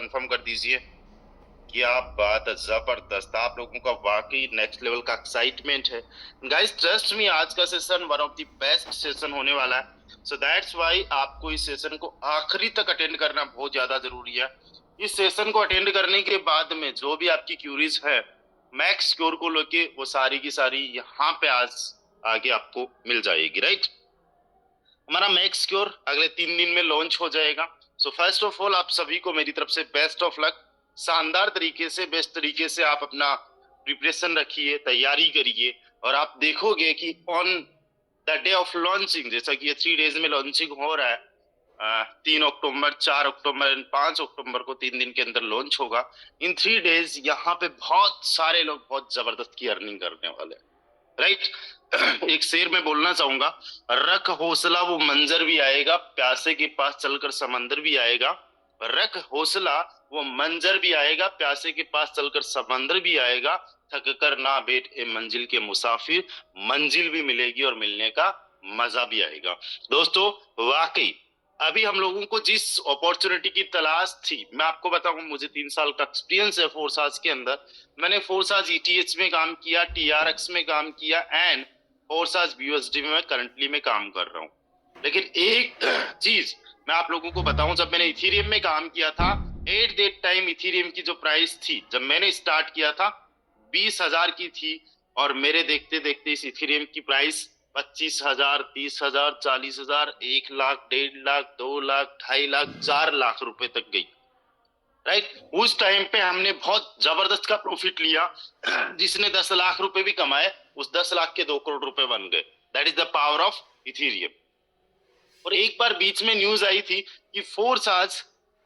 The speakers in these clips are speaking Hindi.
कंफर्म कर दीजिए। क्या बात है, जबरदस्त। आप लोगों का वाकई नेक्स्ट लेवल का एक्साइटमेंट है गाइस। ट्रस्ट मी, आज का session one of the best session होने वाला है। सो दैट्स वाई आपको इस सेशन को आखिरी तक अटेंड करना बहुत ज्यादा जरूरी है। इस सेशन को अटेंड करने के बाद में जो भी आपकी क्यूरीज है मैक्स क्योर को लेके, वो सारी की सारी यहाँ पे आज आगे आपको मिल जाएगी, राइट। हमारा मैक्स क्योर अगले 3 दिन में लॉन्च हो जाएगा। सो फर्स्ट ऑफ ऑल आप सभी को मेरी तरफ से बेस्ट ऑफ लक। शानदार तरीके से, बेस्ट तरीके से आप अपना प्रिपरेशन रखिए, तैयारी करिए, और आप देखोगे कि on the day of launching, जैसा कि ये 3 डेज में लॉन्चिंग हो रहा है, 3 अक्टूबर, 4 अक्टूबर एंड 5 अक्टूबर को 3 दिन के अंदर लॉन्च होगा। इन 3 डेज यहाँ पे बहुत सारे लोग बहुत जबरदस्त की अर्निंग करने वाले हैं, राइट। एक शेर में बोलना चाहूंगा, रख हौसला वो मंजर भी आएगा, प्यासे के पास चलकर समंदर भी आएगा। रख हौसला वो मंजर भी आएगा, प्यासे के पास चलकर समंदर भी आएगा। थक कर ना बैठ ए मंजिल के मुसाफिर, मंजिल भी मिलेगी और मिलने का मजा भी आएगा। दोस्तों वाकई अभी हम लोगों को जिस अपॉर्चुनिटी की तलाश थी, मैं आपको बताऊं, मुझे 3 साल का एक्सपीरियंस है फोर्साज के अंदर। मैंने फोर्साज ईटीएच में काम किया, टीआरएक्स में काम किया, एंड फोर्साज बीयूएसडी में मैं करंटली में काम कर रहा हूँ। लेकिन एक चीज मैं आप लोगों को बताऊं, जब मैंने इथीरियम में काम किया था, एट दैट टाइम इथीरियम की जो प्राइस थी जब मैंने स्टार्ट किया था 20,000 की थी, और मेरे देखते देखते इस इथीरियम की प्राइस 25,000, 30,000, 40,000, 1 लाख, 1.5 लाख, 2 लाख, 2.5 लाख, 4 लाख रुपए तक गई, राइट। उस टाइम पे हमने बहुत जबरदस्त का प्रॉफिट लिया। जिसने 10 लाख रुपए भी कमाए, उस 10 लाख के 2 करोड़ रुपए बन गए। That is the power of Ethereum. और एक बार बीच में न्यूज आई थी कि फोर्स आज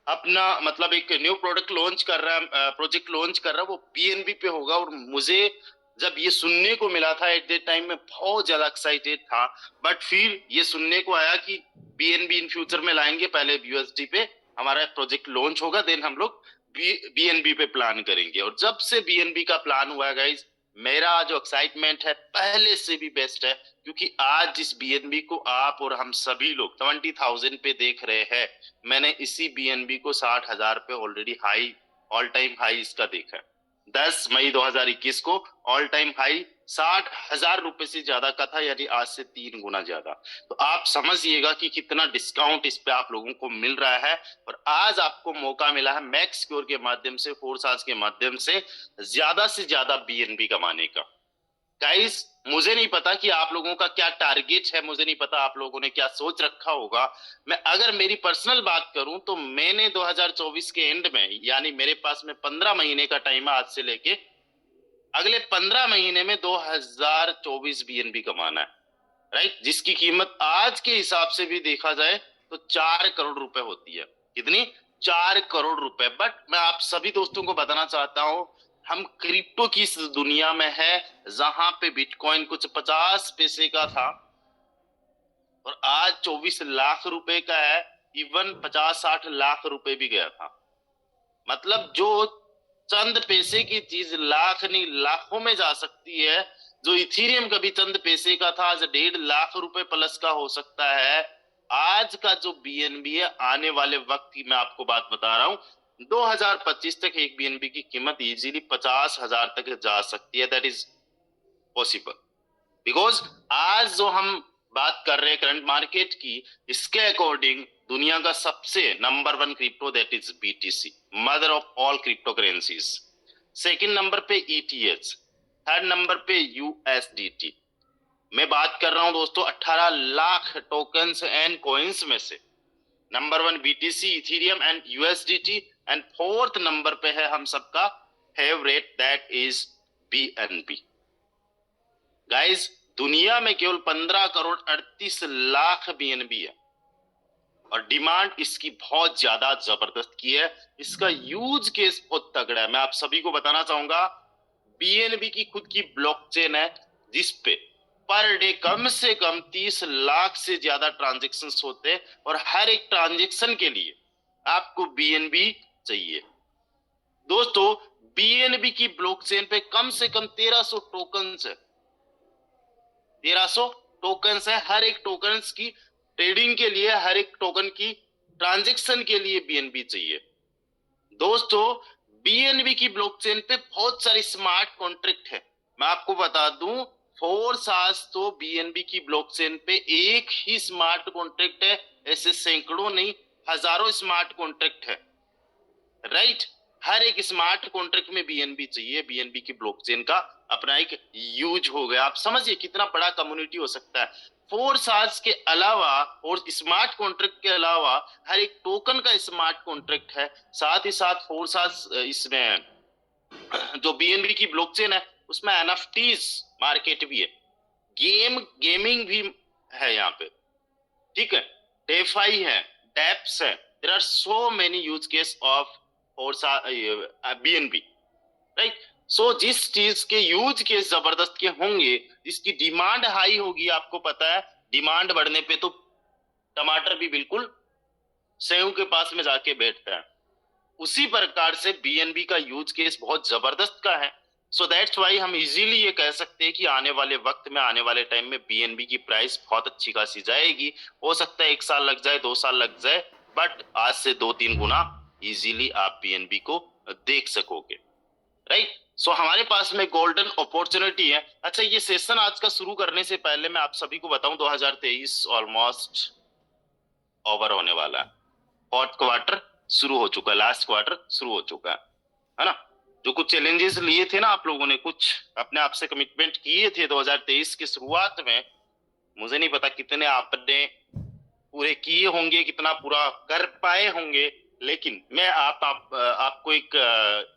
अपना मतलब एक न्यू प्रोडक्ट लॉन्च कर रहा है, प्रोजेक्ट लॉन्च कर रहा है, वो बीएनबी पे होगा। और मुझे जब ये सुनने को मिला था एट दैट टाइम में बहुत ज्यादा एक्साइटेड था, बट फिर ये सुनने को आया कि बीएनबी इन फ्यूचर में लाएंगे, पहले यूएसडी पे हमारा प्रोजेक्ट लॉन्च होगा, देन हम लोग बीएनबी पे प्लान करेंगे। और जब से बीएनबी का प्लान हुआ है गाइज, मेरा जो एक्साइटमेंट है पहले से भी बेस्ट है। क्योंकि आज जिस बीएनबी को आप और हम सभी लोग 20,000 पे देख रहे हैं, मैंने इसी बीएनबी को 60,000 पे already high, all time high इसका देखा है। 10 मई 2021 को ऑल टाइम हाई 60,000 रुपए से ज्यादा का था, यानी आज से 3 गुना ज्यादा। तो आप समझिएगा कि कितना डिस्काउंट इस पे आप लोगों को मिल रहा है। और आज आपको मौका मिला है मैक्स क्योर के माध्यम से, फोर्साज के माध्यम से ज्यादा बीएनबी कमाने का। गाइस मुझे नहीं पता कि आप लोगों का क्या टारगेट है, मुझे नहीं पता आप लोगों ने क्या सोच रखा होगा। मैं अगर मेरी पर्सनल बात करूं तो मैंने 2024 के एंड में, यानी मेरे पास में 15 महीने का टाइम है आज से लेके अगले 15 महीने में 2024 बीएनबी कमाना है, राइट। जिसकी कीमत आज के हिसाब से भी देखा जाए तो 4 करोड़ रुपए होती है। कितनी? 4 करोड़ रुपए। बट मैं आप सभी दोस्तों को बताना चाहता हूं, हम क्रिप्टो की इस दुनिया में है जहां पे बिटकॉइन कुछ 50 पैसे का था और आज 24 लाख रुपए का है। इवन 50-60 लाख रुपए भी गया था। मतलब जो चंद पैसे की चीज लाख नहीं लाखों में जा सकती है, जो इथीरियम कभी चंद पैसे का था आज 1.5 लाख रुपए प्लस का हो सकता है। आज का जो बीएनबी है, आने वाले वक्त की मैं आपको बात बता रहा हूं, 2025 तक एक बीएनबी की कीमत इजीली 50,000 तक जा सकती है। दैट इज पॉसिबल बिकॉज आज जो हम बात कर रहे हैं करंट मार्केट की, इसके अकॉर्डिंग दुनिया का सबसे number 1 crypto that is BTC, mother of all crypto currencies. Second number पे ईटीएच, थर्ड नंबर पे यूएसडीटी। मैं बात कर रहा हूं दोस्तों 18 लाख टोकन्स एंड कॉइन्स में से। Number 1 BTC, Ethereum and USDT, and fourth number पे है हम सबका favourite that is BNB. Guys दुनिया में केवल 15 करोड़ 38 लाख बीएनबी है और डिमांड इसकी बहुत ज्यादा जबरदस्त की है। इसका यूज केस बहुत तगड़ा है। मैं आप सभी को बताना चाहूंगा, बीएनबी की खुद की ब्लॉकचेन है जिसपे पर डे कम से कम 30 लाख से ज्यादा ट्रांजेक्शन होते हैं और हर एक ट्रांजेक्शन के लिए आपको बीएनबी चाहिए। दोस्तों बीएनबी की ब्लॉकचेन पे कम से कम 1300 टोकन्स है। 1300 टोकन्स है। हर एक टोकन्स की ट्रेडिंग के लिए, हर एक टोकन की ट्रांजेक्शन के लिए बीएनबी चाहिए। दोस्तों बीएनबी की ब्लॉकचेन पे बहुत सारे स्मार्ट कॉन्ट्रैक्ट है। मैं आपको बता दूं, फोर्स आज तो बीएनबी की ब्लॉकचेन पे एक ही स्मार्ट कॉन्ट्रैक्ट है, ऐसे सैकड़ों नहीं हजारों स्मार्ट कॉन्ट्रैक्ट है, राइट। हर एक स्मार्ट कॉन्ट्रैक्ट में बीएनबी चाहिए, बीएनबी की ब्लॉकचेन का अपना एक यूज हो गया। आप समझिए कितना बड़ा कम्युनिटी हो सकता है। फोर्स आज के अलावा और स्मार्ट कॉन्ट्रैक्ट के अलावा हर एक टोकन का स्मार्ट कॉन्ट्रैक्ट है। साथ ही साथ फोर्स आज इसमें जो बीएनबी की ब्लॉकचेन है उसमें एनएफटीज मार्केट भी है, गेमिंग भी है यहाँ पे, ठीक है, डेफाई है, डेप्स है। There are so many use case of force BNB, right. So जिस चीज के यूज केस जबरदस्त के होंगे, जिसकी डिमांड हाई होगी, आपको पता है डिमांड बढ़ने पे तो टमाटर भी बिल्कुल सेव के पास में जाके बैठता है। उसी प्रकार से बीएनबी का यूज केस बहुत जबरदस्त का है। सो दैट्स वाई हम इजीली ये कह सकते हैं कि आने वाले वक्त में, आने वाले टाइम में बीएनबी की प्राइस बहुत अच्छी खासी जाएगी। हो सकता है 1 साल लग जाए, 2 साल लग जाए, बट आज से 2-3 गुना इजीली आप बीएनबी को देख सकोगे, राइट। सो हमारे पास में गोल्डन अपॉर्चुनिटी है। अच्छा, ये सेशन आज का शुरू करने से पहले मैं आप सभी को बताऊं, 2023 ऑलमोस्ट ओवर होने वाला है। फोर्थ क्वार्टर शुरू हो चुका है, लास्ट क्वार्टर शुरू हो चुका है ना। जो कुछ चैलेंजेस लिए थे ना आप लोगों ने, कुछ अपने आप से कमिटमेंट किए थे 2023 की शुरुआत में, मुझे नहीं पता कितने आपने पूरे किए होंगे, कितना पूरा कर पाए होंगे, लेकिन मैं आपको एक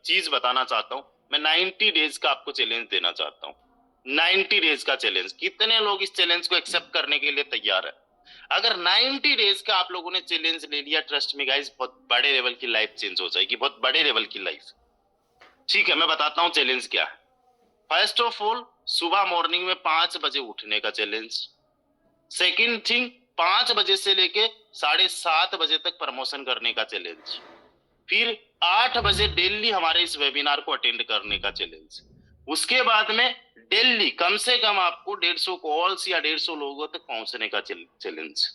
चीज बताना चाहता हूं। मैं 90 डेज का आपको चैलेंज देना चाहता हूं। 90 डेज का चैलेंज, कितने लोग इस चैलेंज को एक्सेप्ट करने के लिए तैयार है? अगर 90 डेज का आप लोगों ने चैलेंज ले लिया, ट्रस्ट मी गाइस, बहुत बड़े लेवल की लाइफ चेंज हो जाएगी, बहुत बड़े लेवल की लाइफ। ठीक है, मैं बताता हूं चैलेंज क्या है। फर्स्ट ऑफ ऑल, सुबह मॉर्निंग में 5 बजे उठने का चैलेंज। सेकेंड थिंग, 5 बजे से लेके 7:30 बजे तक प्रमोशन करने का चैलेंज। फिर 8 बजे डेली हमारे इस वेबिनार को अटेंड करने का चैलेंज। उसके बाद में डेली कम से कम आपको 150 कॉल्स या 150 लोगों तक पहुंचने का चैलेंज,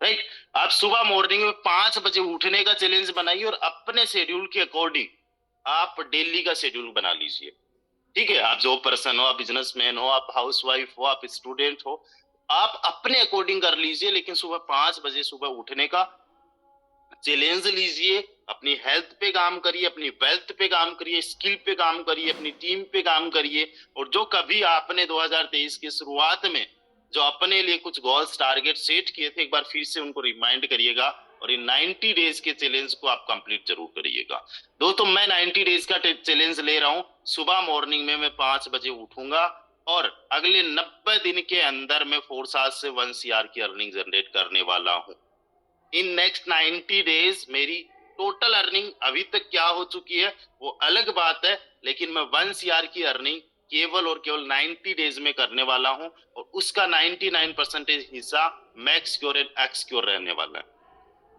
राइट। आप सुबह मॉर्निंग में 5 बजे उठने का चैलेंज बनाइए और अपने शेड्यूल के अकॉर्डिंग आप डेली का शेड्यूल बना लीजिए, ठीक है। आप जॉब पर्सन हो, आप बिजनेसमैन हो, आप हाउसवाइफ हो, आप स्टूडेंट हो, आप अपने अकॉर्डिंग कर लीजिए, लेकिन सुबह 5 बजे सुबह उठने का चैलेंज लीजिए। अपनी हेल्थ पे काम करिए, अपनी वेल्थ पे काम करिए, स्किल पे काम करिए, अपनी टीम पे काम करिए। और जो कभी आपने 2023 की शुरुआत में जो अपने लिए कुछ गोल्स टारगेट सेट किए थे, एक बार फिर से उनको रिमाइंड करिएगा और इन 90 डेज के चैलेंज को आप कंप्लीट जरूर करिएगा। दोस्तों, मैं 90 डेज का चैलेंज ले रहा हूं। सुबह मॉर्निंग में मैं 5 बजे उठूंगा और अगले 90 दिन के अंदर मैं 4 से 1 CR की अर्निंग जनरेट करने वाला हूं। इन नेक्स्ट 90 डेज मेरी टोटल अर्निंग अभी तक क्या हो चुकी है वो अलग बात है, लेकिन मैं 1 CR की अर्निंग केवल और केवल 90 डेज में करने वाला हूं और उसका 99% हिस्सा max cure and x cure रहने वाला है।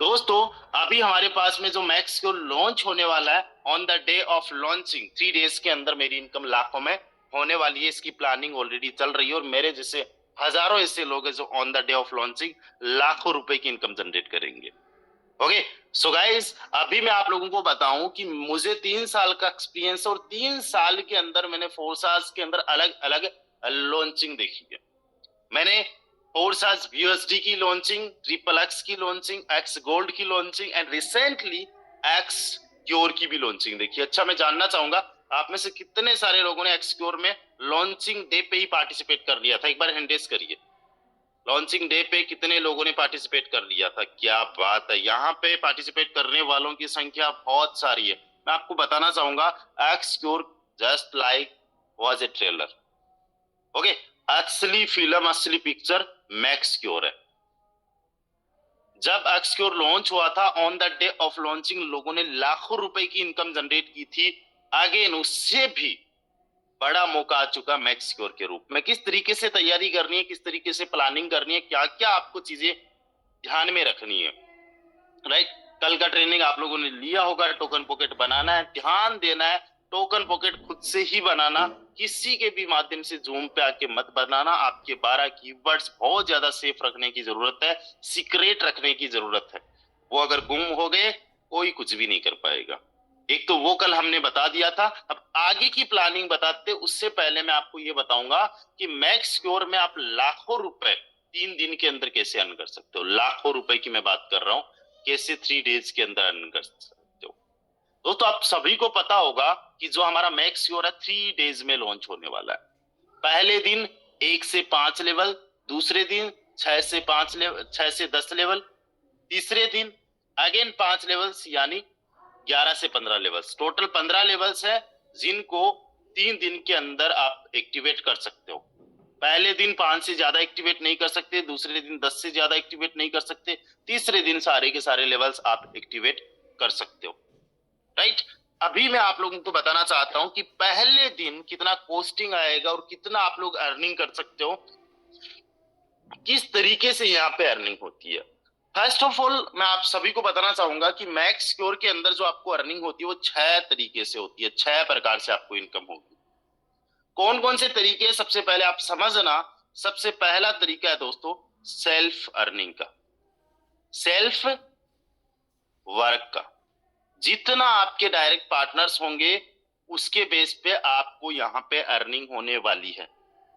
दोस्तों, अभी हमारे पास में जो मैक्स क्योर लॉन्च होने वाला है, on the day of launching 3 days के अंदर मेरी इनकम लाखों में होने वाली है। इसकी प्लानिंग ऑलरेडी चल रही है और मेरे जैसे हजारों ऐसे लोग हैं जो on the day of launching लाखों रुपए की इनकम जनरेट करेंगे। ओके, सो गाइस, अभी मैं आप लोगों को बताऊं कि मुझे 3 साल का एक्सपीरियंस और 3 साल के अंदर मैंने फोर्सास के अंदर अलग अलग लॉन्चिंग देखी है। मैंने फोर्सास यूएसडी की लॉन्चिंग, ट्रिपल एक्स की लॉन्चिंग, एक्स गोल्ड की launching and recently x cure की भी लॉन्चिंग देखी। अच्छा, मैं जानना चाहूंगा आप में से कितने सारे लोगों ने एक्स क्योर में लॉन्चिंग डे पे ही पार्टिसिपेट कर लिया था? एक बार हैंड रेज करिए। लॉन्चिंग डे पे कितने लोगों ने पार्टिसिपेट कर लिया था? क्या बात है, यहाँ पे पार्टिसिपेट करने वालों की संख्या बहुत सारी है। मैं आपको बताना चाहूंगा, x cure just like was a trailer. Okay, असली फिल्म, असली पिक्चर मैक्स क्योर है। जब एक्स क्योर लॉन्च हुआ था, on the day of launching लोगों ने लाखों रुपए की इनकम जनरेट की थी। अगेन उससे भी बड़ा मौका आ चुका मैक्स क्योर के रूप में। किस तरीके से तैयारी करनी है, किस तरीके से प्लानिंग करनी है, क्या क्या आपको चीजें ध्यान में रखनी है, राइट। कल का ट्रेनिंग आप लोगों ने लिया होगा, टोकन पॉकेट बनाना है, ध्यान देना है। टोकन पॉकेट खुद से ही बनाना, किसी के भी माध्यम से जूम पे आके मत बनाना। आपके 12 कीवर्ड्स बहुत ज्यादा सेफ रखने की जरूरत है, सीक्रेट रखने की जरूरत है। वो अगर गुम हो गए, कोई कुछ भी नहीं कर पाएगा। एक तो वो कल हमने बता दिया था। अब आगे की प्लानिंग बताते उससे पहले मैं आपको ये बताऊंगा कि मैक्स क्योर में आप लाखों रुपए 3 दिन के अंदर कैसे अर्न कर सकते हो। लाखों रुपए की मैं बात कर रहा हूँ, कैसे 3 डेज के अंदर अर्न कर सकते हो। दोस्तों आप सभी को पता होगा कि जो हमारा मैक्स क्योर है 3 डेज में लॉन्च होने वाला है। पहले दिन 1 से 5 लेवल, दूसरे दिन 6 से 5 लेवल, 6 से 10 लेवल, तीसरे दिन अगेन 5 लेवल्स, यानी 11 से 15 लेवल्स, टोटल 15 लेवल्स है जिनको 3 दिन के अंदर आप एक्टिवेट कर सकते हो। पहले दिन 5 से ज्यादा एक्टिवेट नहीं कर सकते, दूसरे दिन 10 से ज्यादा एक्टिवेट नहीं कर सकते, तीसरे दिन सारे के सारे लेवल्स आप एक्टिवेट कर सकते हो। राइट। अभी मैं आप लोगों को बताना चाहता हूं कि पहले दिन कितना कॉस्टिंग आएगा और कितना आप लोग अर्निंग कर सकते हो, किस तरीके से यहाँ पे अर्निंग होती है। फर्स्ट ऑफ ऑल मैं आप सभी को बताना चाहूंगा कि मैक्स क्योर के अंदर जो आपको अर्निंग होती है वो 6 तरीके से होती है, 6 प्रकार से आपको इनकम होगी। कौन कौन से तरीके हैं सबसे पहले आप समझना। सबसे पहला तरीका है दोस्तों सेल्फ अर्निंग का, सेल्फ वर्क का। जितना आपके डायरेक्ट पार्टनर्स होंगे उसके बेस पे आपको यहाँ पे अर्निंग होने वाली है।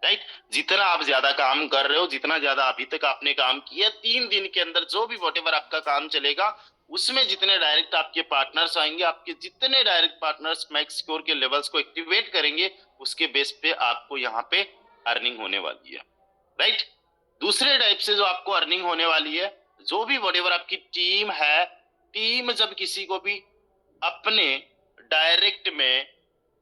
राइट। जितना आप ज्यादा काम कर रहे हो, जितना ज्यादा अभी तक आपने काम किया, 3 दिन के अंदर जो भी वॉट एवर आपका काम चलेगा उसमें जितने डायरेक्ट आपके पार्टनर्स आएंगे, आपके जितने डायरेक्ट पार्टनर्स मैक्स स्कोर के लेवल्स को एक्टिवेट करेंगे उसके बेस पे आपको यहाँ पे अर्निंग होने वाली है। राइट। दूसरे टाइप से जो आपको अर्निंग होने वाली है, जो भी वॉट एवर आपकी टीम है, टीम जब किसी को भी अपने डायरेक्ट में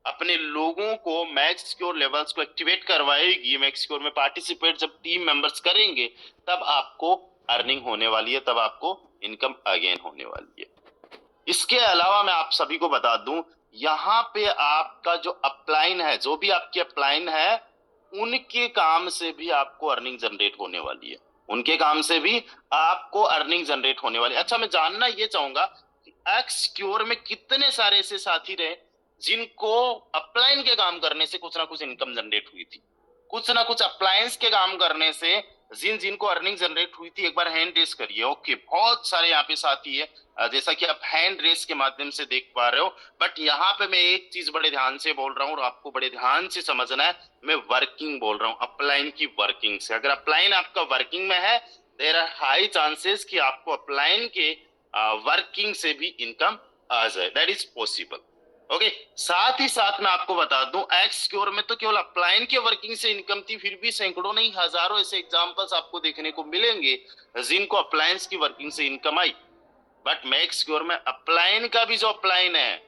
अपने लोगों को मैक्स सिक्योर लेवल्स को एक्टिवेट करवाएगी, मैक्स सिक्योर में पार्टिसिपेट जब टीम मेंबर्स करेंगे तब आपको अर्निंग होने वाली है, तब आपको इनकम अगेन होने वाली है। इसके अलावा मैं आप सभी को बता दूं, यहाँ पे आपका जो अपलाइन है, जो भी आपके अपलाइन है, उनके काम से भी आपको अर्निंग जनरेट होने वाली है, उनके काम से भी आपको अर्निंग जनरेट होने वाली है। अच्छा मैं जानना ये चाहूंगा कि एक्स क्योर में कितने सारे ऐसे साथी रहे जिनको अपलाइन के काम करने से कुछ ना कुछ इनकम जनरेट हुई थी, कुछ ना कुछ अप्लायंस के काम करने से जिनको अर्निंग जनरेट हुई थी। एक बार हैंड रेस करिए। ओके, बहुत सारे यहाँ पे साथी है, जैसा कि आप हैंड रेस के माध्यम से देख पा रहे हो। बट यहाँ पे मैं एक चीज बड़े ध्यान से बोल रहा हूँ और आपको बड़े ध्यान से समझना है, मैं वर्किंग बोल रहा हूँ, अपलाइन की वर्किंग से। अगर अपलाइन आपका वर्किंग में है, देयर आर हाई चांसेस कि आपको अपलाइन के वर्किंग से भी इनकम आ जाए, दैट इज पॉसिबल। ओके। साथ ही साथ मैं आपको बता दूं, एक्स क्योर में तो केवल अपलाइन के वर्किंग से इनकम थी, फिर भी सैकड़ों नहीं हजारों ऐसे एग्जांपल्स आपको देखने को मिलेंगे जिनको अप्लायंस की वर्किंग से income I. But max cure में अपलाइन का भी जो अपलाइन है,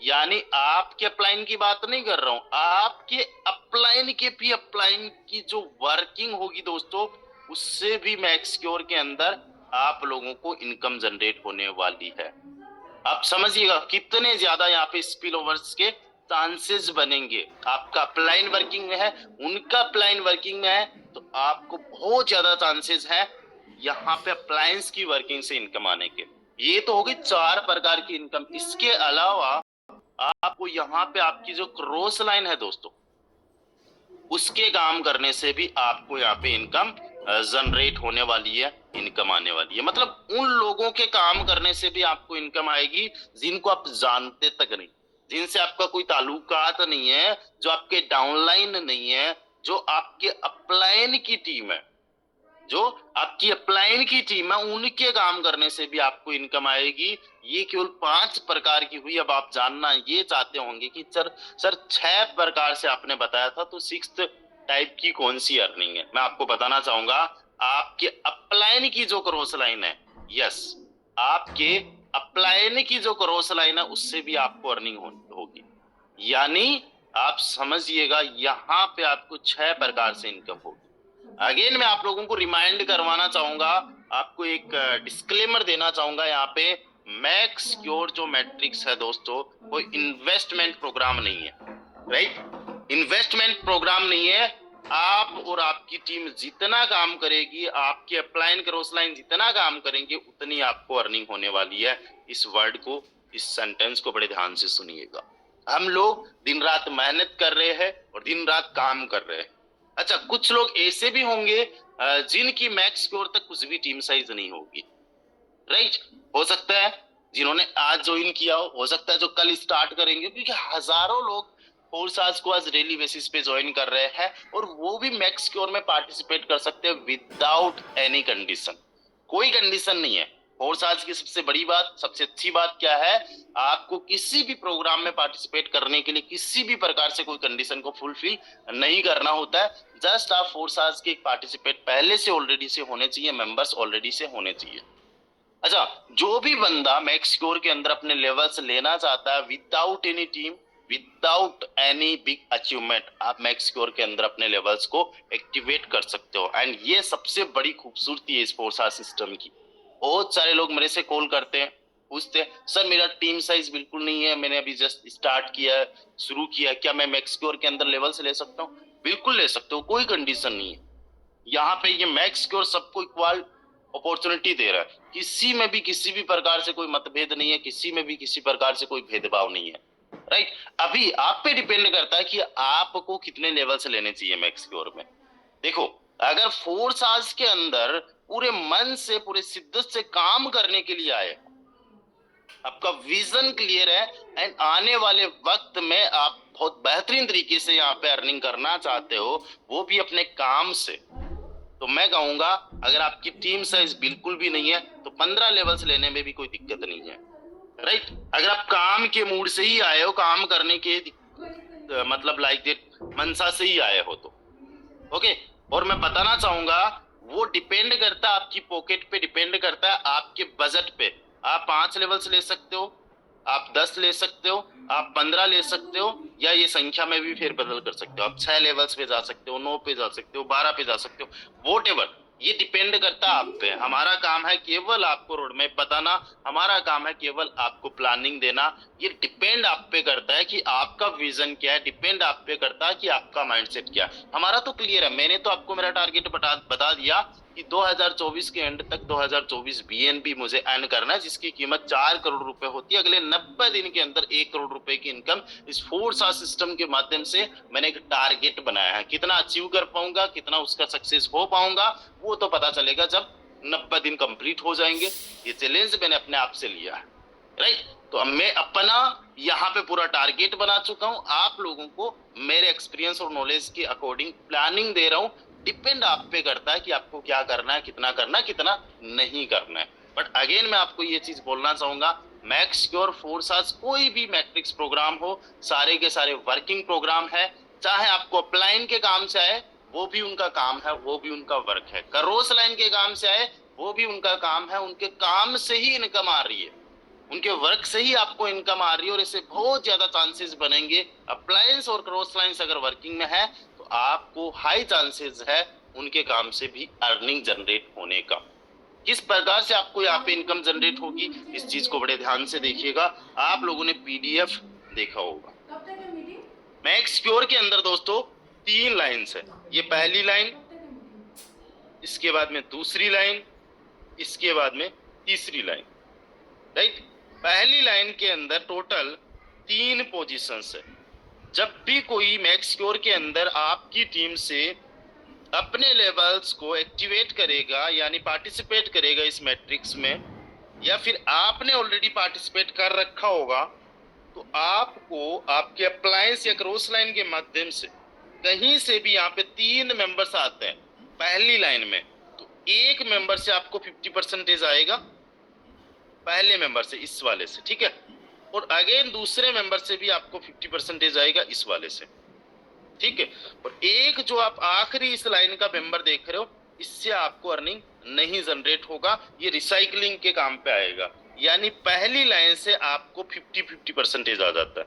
यानी आपके अपलाइन की बात नहीं कर रहा हूं, आपके अपलाइन के भी अपलाइन की जो वर्किंग होगी दोस्तों, उससे भी मैक्स क्योर के अंदर आप लोगों को इनकम जनरेट होने वाली है। आप समझिएगा कितने ज्यादा यहाँ पे स्पिल ओवर्स के चांसेस बनेंगे। आपका अपलाइन वर्किंग में है, उनका अपलाइन वर्किंग में है, तो आपको बहुत ज्यादा चांसेस है यहाँ पे अप्लायंस की वर्किंग से इनकम आने के। ये तो होगी 4 प्रकार की इनकम। इसके अलावा आपको यहाँ पे आपकी जो क्रॉस लाइन है दोस्तों, उसके काम करने से भी आपको यहाँ पे इनकम जनरेट होने वाली है, इनकम आने वाली है। मतलब उन लोगों के काम करने से भी आपको इनकम आएगी जिनको आप जानते तक नहीं, जिनसे आपका कोई ताल्लुकात नहीं है, जो आपके डाउनलाइन नहीं है, जो आपके अपलाइन की टीम है, जो आपकी अपलाइन की टीम है, उनके काम करने से भी आपको इनकम आएगी। ये केवल 5 प्रकार की हुई। अब आप जानना ये चाहते होंगे कि सर 6 प्रकार से आपने बताया था, तो 6th टाइप की कौन सी अर्निंग है। मैं आपको बताना चाहूंगा, आपके अपलाइन की जो क्रॉस लाइन है, यस, आपके अपलाइन की जो क्रॉस लाइन है उससे भी आपको अर्निंग होगी। यानी आप समझिएगा यहाँ पे आपको 6 प्रकार से इनकम होगी। अगेन मैं आप लोगों को रिमाइंड करवाना चाहूंगा, आपको एक डिस्क्लेमर देना चाहूंगा यहाँ पे, मैक्स क्योर जो मैट्रिक्स है दोस्तों, कोई इन्वेस्टमेंट प्रोग्राम नहीं है। राइट। इन्वेस्टमेंट प्रोग्राम नहीं है। आप और आपकी टीम जितना काम करेगी, आपके अपलाइन क्रॉस लाइन जितना काम करेंगे, उतनी आपको अर्निंग होने वाली है। इस वर्ड को, इस सेंटेंस को बड़े ध्यान से सुनिएगा। हम लोग दिन रात मेहनत कर रहे हैं और दिन रात काम कर रहे हैं। अच्छा, कुछ लोग ऐसे भी होंगे जिनकी मैक्स स्कोर तक कुछ भी टीम साइज नहीं होगी। राइट। हो सकता है जिन्होंने आज ज्वाइन किया हो सकता है जो कल स्टार्ट करेंगे, क्योंकि हजारों लोग फोर्स आज को आज डेली बेसिस पे ज्वाइन कर रहे हैं, और वो भी मैक्स क्योर में पार्टिसिपेट कर सकते हैं विदाउट एनी कंडीशन। कोई कंडीशन नहीं है। फोर्स आज की सबसे बड़ी बात, सबसे अच्छी बात क्या है, आपको किसी भी प्रोग्राम में पार्टिसिपेट करने के लिए किसी भी प्रकार से कोई कंडीशन को फुलफिल नहीं करना होता है। जस्ट आप फोर्स आज के पार्टिसिपेट पहले से ऑलरेडी से होने चाहिए, मेंबर्स ऑलरेडी से होने चाहिए। अच्छा, जो भी बंदा मैक्स स्कोर के अंदर अपने लेवल्स लेना चाहता है without any team, without any big achievement, आप मैक्स स्कोर के अंदर अपने लेवल्स को एक्टिवेट कर सकते हो। एंड ये सबसे बड़ी खूबसूरती है इस फोर्सा सिस्टम की। बहुत सारे लोग मेरे से कॉल करते हैं, पूछते हैं सर मेरा टीम साइज बिल्कुल नहीं है, मैंने अभी जस्ट स्टार्ट किया, शुरू किया, क्या मैं मैक्स स्कोर के अंदर लेवल्स ले सकता हूँ? बिल्कुल ले सकते हो, कोई कंडीशन नहीं है। यहाँ पे ये मैक्स क्योर सबको इक्वल अपॉर्चुनिटी दे रहा है। किसी में भी किसी भी प्रकार से कोई मतभेद नहीं है, किसी में भी किसी प्रकार से कोई भेदभाव नहीं है। राइट, अभी आप पे डिपेंड करता है कि आपको कितने लेवल से लेने चाहिए मैक्स क्योर में। देखो, अगर फोर्स आज के अंदर पूरे मन से पूरे शिद्दत से काम करने के लिए आए, आपका विजन क्लियर है, एंड आने वाले वक्त में आप बहुत बेहतरीन तरीके से यहाँ पे अर्निंग करना चाहते हो, वो भी अपने काम से, तो मैं कहूंगा अगर आपकी टीम साइज बिल्कुल भी नहीं है तो 15 लेवल्स लेने में भी कोई दिक्कत नहीं है। राइट, अगर आप काम के मूड से ही आए हो, काम करने के मतलब लाइक दैट मनसा से ही आए हो तो ओके। और मैं बताना चाहूंगा वो डिपेंड करता है आपकी पॉकेट पे, डिपेंड करता है आपके बजट पे। आप 5 लेवल्स ले सकते हो, आप 10 ले सकते हो, आप 15 ले सकते हो, या ये संख्या में भी फेरबदल कर सकते हो। आप 6 लेवल्स पे जा सकते हो, 9 पे जा सकते हो, 12 पे जा सकते हो, वॉट एवर। ये डिपेंड करता है आप पे। हमारा काम है केवल आपको रोड मैप बताना, हमारा काम है केवल आपको प्लानिंग देना। ये डिपेंड आप पे करता है कि आपका विजन क्या है, डिपेंड आप पे करता है कि आपका माइंडसेट क्या है। हमारा तो क्लियर है, मैंने तो आपको मेरा टारगेट बता दिया कि 2024 के एंड तक 2024 बीएनबी मुझे अर्न करना है, जिसकी कीमत 4 करोड़ रुपए होती है। अगले 90 दिन के अंदर 1 करोड़ रुपए की इनकम इस फोर्सा सिस्टम के माध्यम से मैंने एक टारगेट बनाया है। कितना अचीव कर पाऊंगा, कितना उसका सक्सेस हो पाऊंगा, वो तो पता चलेगा जब 90 दिन कंप्लीट हो जाएंगे। ये चैलेंज मैंने अपने आप से लिया है। राइट, तो अब मैं अपना यहाँ पे पूरा टारगेट बना चुका हूँ, आप लोगों को मेरे एक्सपीरियंस और नॉलेज के अकॉर्डिंग प्लानिंग दे रहा हूँ। डिपेंड आप पे करता है कि आपको क्या करना है, कितना नहीं करना है। बट अगेन मैं आपको ये चीज बोलना चाहूंगा, मैक्स क्योर फोर्सास कोई भी मैट्रिक्स प्रोग्राम हो, सारे के सारे वर्किंग प्रोग्राम है। चाहे आपको अपलाइन के काम से आए, वो भी उनका काम है, वो भी उनका वर्क है। करोस लाइन के काम से आए, वो भी उनका काम है, उनके काम से ही इनकम आ रही है, उनके वर्क से ही आपको इनकम आ रही है। और इससे बहुत ज्यादा चांसेस बनेंगे। अप्लायंस और क्रॉस लाइंस अगर वर्किंग में है तो आपको हाई चांसेस है उनके काम से भी अर्निंग जनरेट होने का। किस प्रकार से आपको यहाँ पे इनकम जनरेट होगी, इस चीज को बड़े ध्यान से देखिएगा। आप लोगों ने पीडीएफ देखा होगा। मैक्स क्योर के अंदर दोस्तों 3 लाइन्स है। ये पहली लाइन, इसके बाद में दूसरी लाइन, इसके बाद में तीसरी लाइन। राइट, पहली लाइन के अंदर टोटल 3 पोजीशंस है। जब भी कोई मैक्स क्योर के अंदर आपकी टीम से अपने लेवल्स को एक्टिवेट करेगा, यानी पार्टिसिपेट करेगा इस मैट्रिक्स में, या फिर आपने ऑलरेडी पार्टिसिपेट कर रखा होगा, तो आपको आपके अप्लायंस या क्रॉस लाइन के माध्यम से कहीं से भी यहाँ पे 3 मेंबर्स आते हैं पहली लाइन में, तो एक मेंबर से आपको 50% आएगा, पहले मेंबर से, इस वाले से, ठीक है। और अगेन दूसरे मेंबर से भी आपको 50% आएगा, इस वाले से, ठीक है। और एक जो आप आखिरी इस लाइन का मेंबर देख रहे हो, इससे आपको अर्निंग नहीं जनरेट होगा, ये रिसाइकलिंग के काम पे आएगा। यानी पहली लाइन से आपको 50% आ जाता है,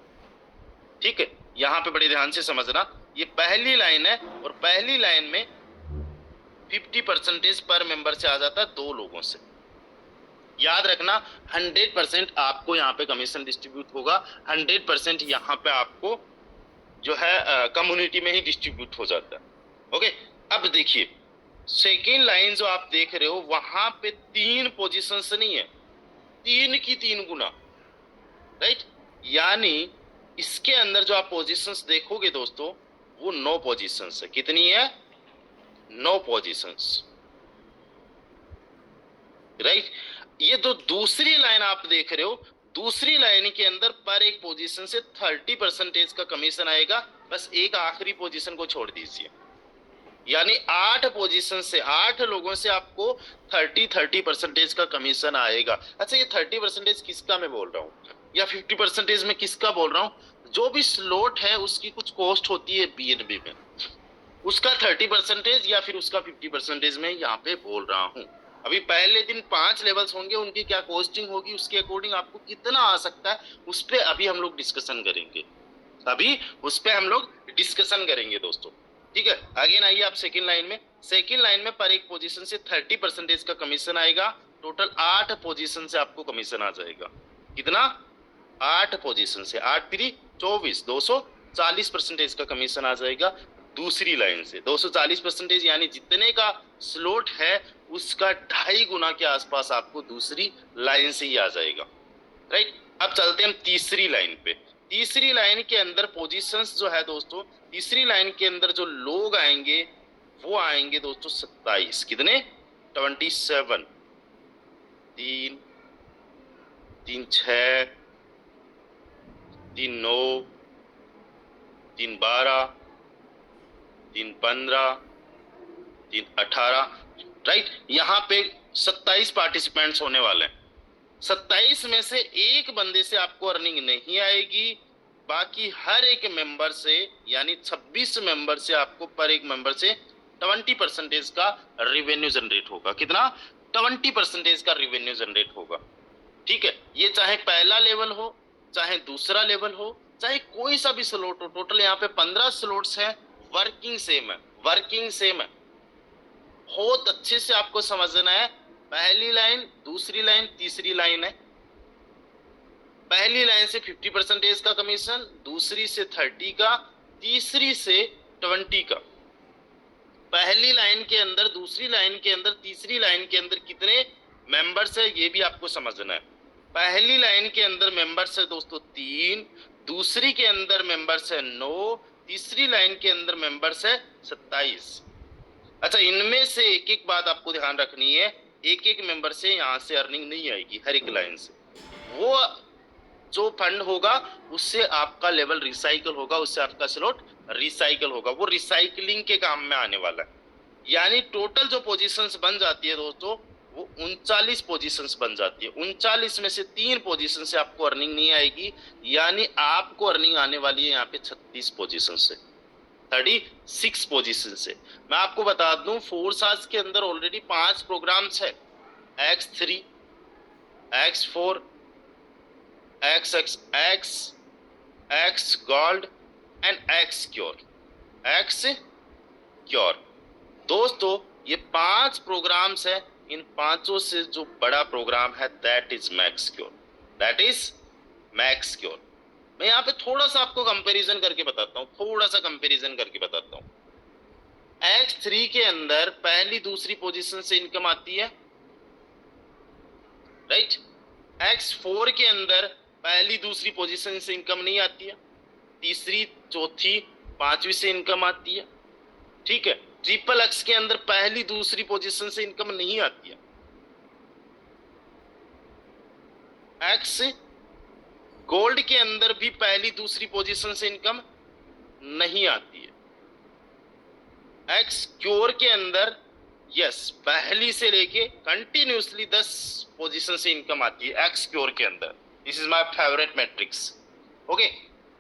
ठीक है। यहाँ पे बड़े ध्यान से समझना, ये पहली लाइन है और पहली लाइन में 50% पर मेंबर से आ जाता है 2 लोगों से। याद रखना 100% आपको यहाँ पे कमीशन डिस्ट्रीब्यूट होगा, 100% यहाँ पे आपको जो है कम्युनिटी में ही डिस्ट्रीब्यूट हो जाता है। ओके, अब देखिए सेकेंड लाइन जो आप देख रहे हो, वहां पे 3 पोजीशंस नहीं है, 3 की 3 गुना। राइट, यानी इसके अंदर जो आप पोजीशंस देखोगे दोस्तों, वो 9 पोजीशंस है। कितनी है? 9 पोजीशंस। राइट, ये तो दूसरी लाइन आप देख रहे हो, दूसरी लाइन के अंदर पर एक पोजीशन से 30% का कमीशन आएगा, बस एक आखिरी पोजीशन को छोड़ दीजिए, यानी 8 पोजीशन से 8 लोगों से आपको 30% का कमीशन आएगा। अच्छा, ये 30% किसका मैं बोल रहा हूँ या 50% में किसका बोल रहा हूँ? जो भी स्लॉट है उसकी कुछ कॉस्ट होती है बीएनबी में, उसका 30% या फिर उसका 50% में यहाँ पे बोल रहा हूँ। अभी पहले दिन 5 लेवल्स होंगे, उनकी क्या कॉस्टिंग होगी, उसके अकॉर्डिंग आपको कितना आ सकता है, उस पर अभी हम लोग डिस्कशन करेंगे, अभी उस पर हम लोग डिस्कशन करेंगे दोस्तों। ठीक है, अगेन आइए आप सेकेंड लाइन में। सेकेंड लाइन में पर एक पोजीशन से 30% का कमीशन आएगा, टोटल 8 पोजीशन से आपको कमीशन आ जाएगा। कितना? 8 पोजीशन से, 8 3 24, 240% का कमीशन आ जाएगा दूसरी लाइन से। 240% यानी जितने का स्लॉट है उसका 2.5 गुना के आसपास आपको दूसरी लाइन से ही आ जाएगा। राइट, अब चलते हैं हम तीसरी लाइन पे। तीसरी लाइन के अंदर पोजीशंस जो है दोस्तों, तीसरी लाइन के अंदर जो लोग आएंगे वो आएंगे दोस्तों 27। कितने? 27। 3 3 6 3 9 3 12 3 15 3 18। राइट, यहाँ पे 27 पार्टिसिपेंट्स होने वाले हैं। 27 में से एक बंदे से आपको अर्निंग नहीं आएगी, बाकी हर एक मेंबर से यानी 26 मेंबर से आपको पर एक मेंबर से 20% का रेवेन्यू जनरेट होगा। कितना? 20% का रेवेन्यू जनरेट होगा। ठीक है, ये चाहे पहला लेवल हो, चाहे दूसरा लेवल हो, चाहे कोई सा भी स्लॉट हो। टोटल यहाँ पे 15 स्लॉट्स हैं, वर्किंग सेम है, वर्किंग सेम है। बहुत अच्छे से आपको समझना है। पहली लाइन, दूसरी लाइन, तीसरी लाइन है। पहली लाइन से 50% का कमीशन, दूसरी से 30 का, तीसरी से 20 का। पहली लाइन के अंदर, दूसरी लाइन के अंदर, तीसरी लाइन के अंदर कितने मेंबर्स है ये भी आपको समझना है। पहली लाइन के अंदर मेंबर्स है दोस्तों 3, दूसरी के अंदर मेंबर्स है 9, तीसरी लाइन के अंदर मेंबर्स है 27। अच्छा, इनमें से एक एक बात आपको ध्यान रखनी है, एक एक मेंबर से यहाँ से अर्निंग नहीं आएगी, हर एक लाइन से। वो जो फंड होगा उससे आपका लेवल रिसाइकल होगा, उससे आपका स्लॉट रिसाइकल होगा, वो रिसाइकलिंग के काम में आने वाला है। यानी टोटल जो पोजीशंस बन जाती है दोस्तों वो 39 पोजीशंस बन जाती है। 39 में से 3 पोजीशन से आपको अर्निंग नहीं आएगी, यानी आपको अर्निंग आने वाली है यहाँ पे 36 पोजीशन से, 36 पोजीशन से। मैं आपको बता दूं, फोर्स आज के अंदर ऑलरेडी 5 प्रोग्राम्स है, X3, X4, XXX, X Gold and X Cure, X Cure। दोस्तों ये 5 प्रोग्राम्स है, इन पांचों से जो बड़ा प्रोग्राम है that is max cure, that is max cure. मैं यहाँ पे थोड़ा सा आपको कंपैरिजन करके बताता हूँ, थोड़ा सा कंपैरिजन करके बताता हूँ। X3 के अंदर पहली दूसरी पोजीशन से इनकम आती है, राइट। X4 के अंदर पहली दूसरी पोजीशन से इनकम नहीं आती है, तीसरी चौथी पांचवी से इनकम आती है, ठीक है। ट्रिपल एक्स के अंदर पहली दूसरी पोजीशन से इनकम नहीं आती है। एक्स गोल्ड के अंदर भी पहली दूसरी पोजीशन से इनकम नहीं आती है। एक्स क्योर के अंदर यस पहली से लेके कंटिन्यूसली 10 पोजीशन से इनकम आती है एक्स क्योर के अंदर। This is my favourite matrix, okay.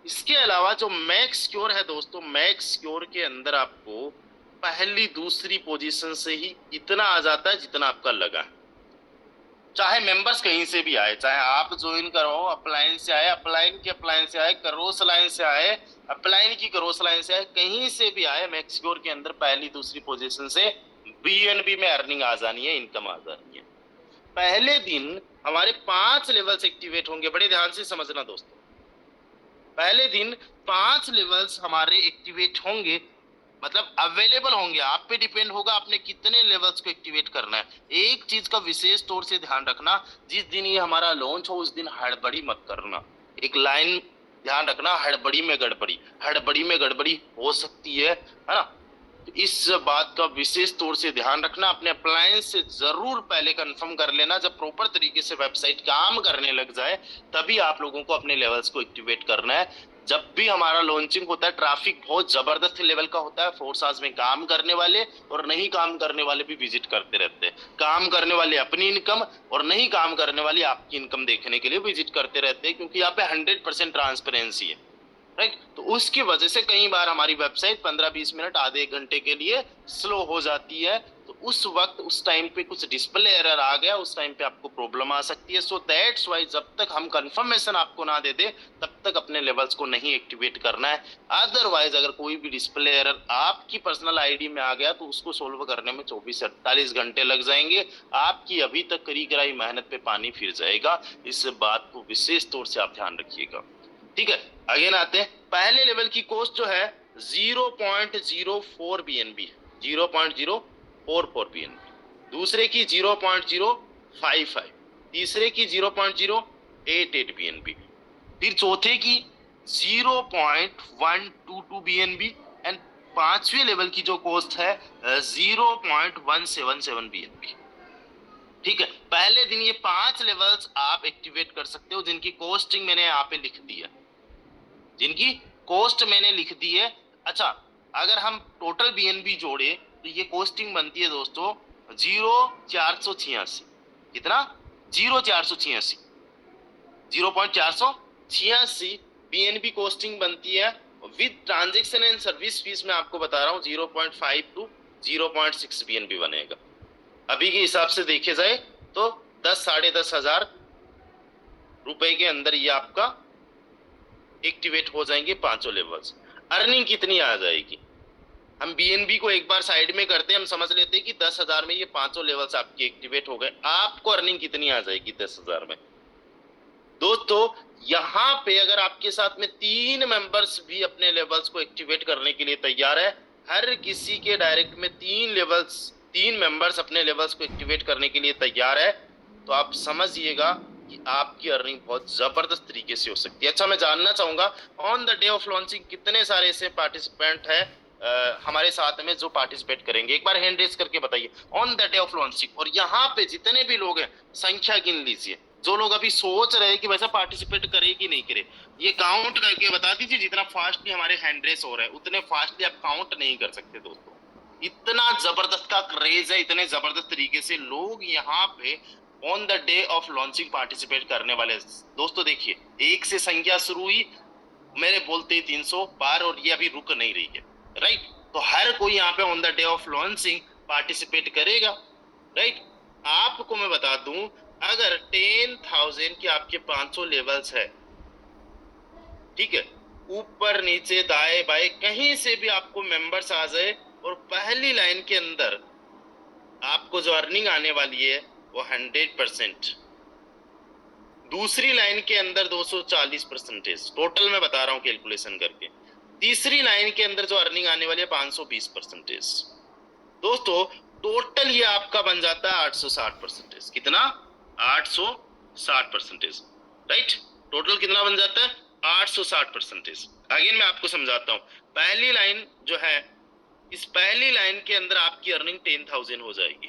इसके अलावा जो मैक्स क्योर है दोस्तों, मैक्स क्योर के अंदर आपको पहली दूसरी पोजीशन से ही इतना आ जाता है जितना आपका लगा है, चाहे मेंबर्स कहीं से भी आए, चाहे आप ज्वाइन करो अपलाइन से आए, अपलाइन की अपलाइन से आए, करोस लाइन से आए, अपलाइन की करोस लाइन से आए, कहीं से भी आए, मैक्स क्योर के अंदर पहली दूसरी पोजीशन से बीएनबी में अर्निंग आ जानी है, इनकम आ जानी है। पहले दिन हमारे 5 लेवल्स एक्टिवेट होंगे, बड़े ध्यान से समझना दोस्तों। पहले दिन 5 लेवल्स हमारे एक्टिवेट होंगे, मतलब अवेलेबल होंगे। आप पे डिपेंड होगा आपने कितने लेवल्स को एक्टिवेट करना है। एक चीज का विशेष तौर से ध्यान रखना, जिस दिन ये हमारा लॉन्च हो उस दिन हड़बड़ी मत करना। एक लाइन ध्यान रखना, हड़बड़ी में गड़बड़ी, हड़बड़ी में गड़बड़ी हो सकती है ना। तो इस बात का विशेष तौर से ध्यान रखना, अपने अप्लायंस से जरूर पहले कंफर्म कर लेना। जब प्रॉपर तरीके से वेबसाइट काम करने लग जाए तभी आप लोगों को अपने लेवल्स को एक्टिवेट करना है। जब भी हमारा लॉन्चिंग होता है ट्रैफिक बहुत जबरदस्त लेवल का होता है, फोर्स आवर्स में काम करने वाले और नहीं काम करने वाले भी विजिट करते रहते हैं। काम करने वाले अपनी इनकम और नहीं काम करने वाले आपकी इनकम देखने के लिए विजिट करते रहते हैं, क्योंकि यहाँ पे 100% ट्रांसपेरेंसी है, राइट। तो उसकी वजह से कई बार हमारी वेबसाइट 15-20 मिनट आधे एक घंटे के लिए स्लो हो जाती है। तो उस वक्त उस टाइम पे कुछ डिस्प्ले एरर आ गया, उस टाइम पे आपको प्रॉब्लम आ सकती है। सो दैट्स वाई जब तक हम कंफर्मेशन आपको ना दे दे तब तक अपने लेवल्स को नहीं एक्टिवेट करना है। अदरवाइज अगर कोई भी डिस्प्ले एरर आपकी पर्सनल आईडी में आ गया तो उसको सोल्व करने में 24 से 48 घंटे लग जाएंगे। आपकी अभी तक करी कराई मेहनत पे पानी फिर जाएगा। इस बात को विशेष तौर से आप ध्यान रखिएगा, ठीक है। अगेन आते हैं, पहले लेवल की कॉस्ट जो है 0.04 BNB, 0.044 BNB, दूसरे की 0.055, तीसरे की 0.088 BNB, फिर चौथे की 0.122 BNB एंड पांचवें लेवल की जो कॉस्ट है 0.177 BNB, ठीक है। पहले दिन ये 5 लेवल्स आप एक्टिवेट कर सकते हो जिनकी कॉस्टिंग मैंने यहाँ पे लिख दी है, जिनकी कॉस्ट मैंने लिख दी है। अच्छा, अगर हम टोटल BNB जोड़े तो ये कॉस्टिंग बनती है दोस्तों 0.486, कितना 0.486, 0.486 BNB कॉस्टिंग बनती है। With transaction and service fees मैं आपको बता रहा हूँ 0.5 to 0.6 BNB बनेगा। अभी के हिसाब से देखे जाए तो 10-10.5 हजार रुपए के अंदर ये आपका एक्टिवेट हो जाएंगे पांचों लेवल्स। अर्निंग कितनी आ जाएगी, हम BNB को एक बार साइड में करते हैं, हम समझ लेते हैं कि 10,000 में ये पांचों लेवल्स आपके एक्टिवेट हो गए। आपको अर्निंग कितनी आ जाएगी 10,000 में दोस्तों? यहाँ पे अगर आपके साथ में 3 मेंबर्स भी अपने लेवल्स को एक्टिवेट करने के लिए तैयार है, हर किसी के डायरेक्ट में 3 मेंबर्स अपने लेवल्स को एक्टिवेट करने के लिए तैयार है, तो आप समझिएगा कि आपकी अर्निंग बहुत जबरदस्त तरीके से हो सकती है। अच्छा, मैं जानना चाहूंगा on the day of launching कितने सारे ऐसे पार्टिसिपेंट है हमारे साथ में जो पार्टिसिपेट करेंगे, एक बार हैंड रेज करके बताइए on the day of launching. और यहाँ पे जितने भी लोग हैं संख्या गिन लीजिए, जो लोग अभी सोच रहे हैं कि वैसा पार्टिसिपेट करे कि नहीं करे, ये काउंट करके बता दीजिए। जितना फास्टली हमारे हैंड रेस हो रहे हैं उतने फास्टली आप काउंट नहीं कर सकते दोस्तों, इतना जबरदस्त का क्रेज है, इतने जबरदस्त तरीके से लोग यहाँ पे on the day of launching participate करने वाले। दोस्तों देखिए, 1 से संख्या शुरू हुई, मेरे बोलते ही 300 पार, और ये अभी रुक नहीं रही है, राइट। तो हर कोई यहाँ पे on the day of launching participate करेगा, राइट। आपको मैं बता दूं, अगर 10,000 के आपके 500 लेवल्स है, ठीक है, ऊपर नीचे दाएं बाएं कहीं से भी आपको मेंबर्स आ जाए और पहली लाइन के अंदर आपको जो अर्निंग आने वाली है वो 100%, दूसरी लाइन के अंदर 240%, टोटल मैं बता रहा हूं कैलकुलेशन करके, तीसरी लाइन के अंदर जो अर्निंग आने वाली है 520%। दोस्तों टोटल ये आपका बन जाता है 860%। कितना? 860%, राइट। टोटल कितना बन जाता है? 860%। अगेन मैं आपको समझाता हूं, पहली लाइन जो है, इस पहली लाइन के अंदर आपकी अर्निंग 10,000 हो जाएगी,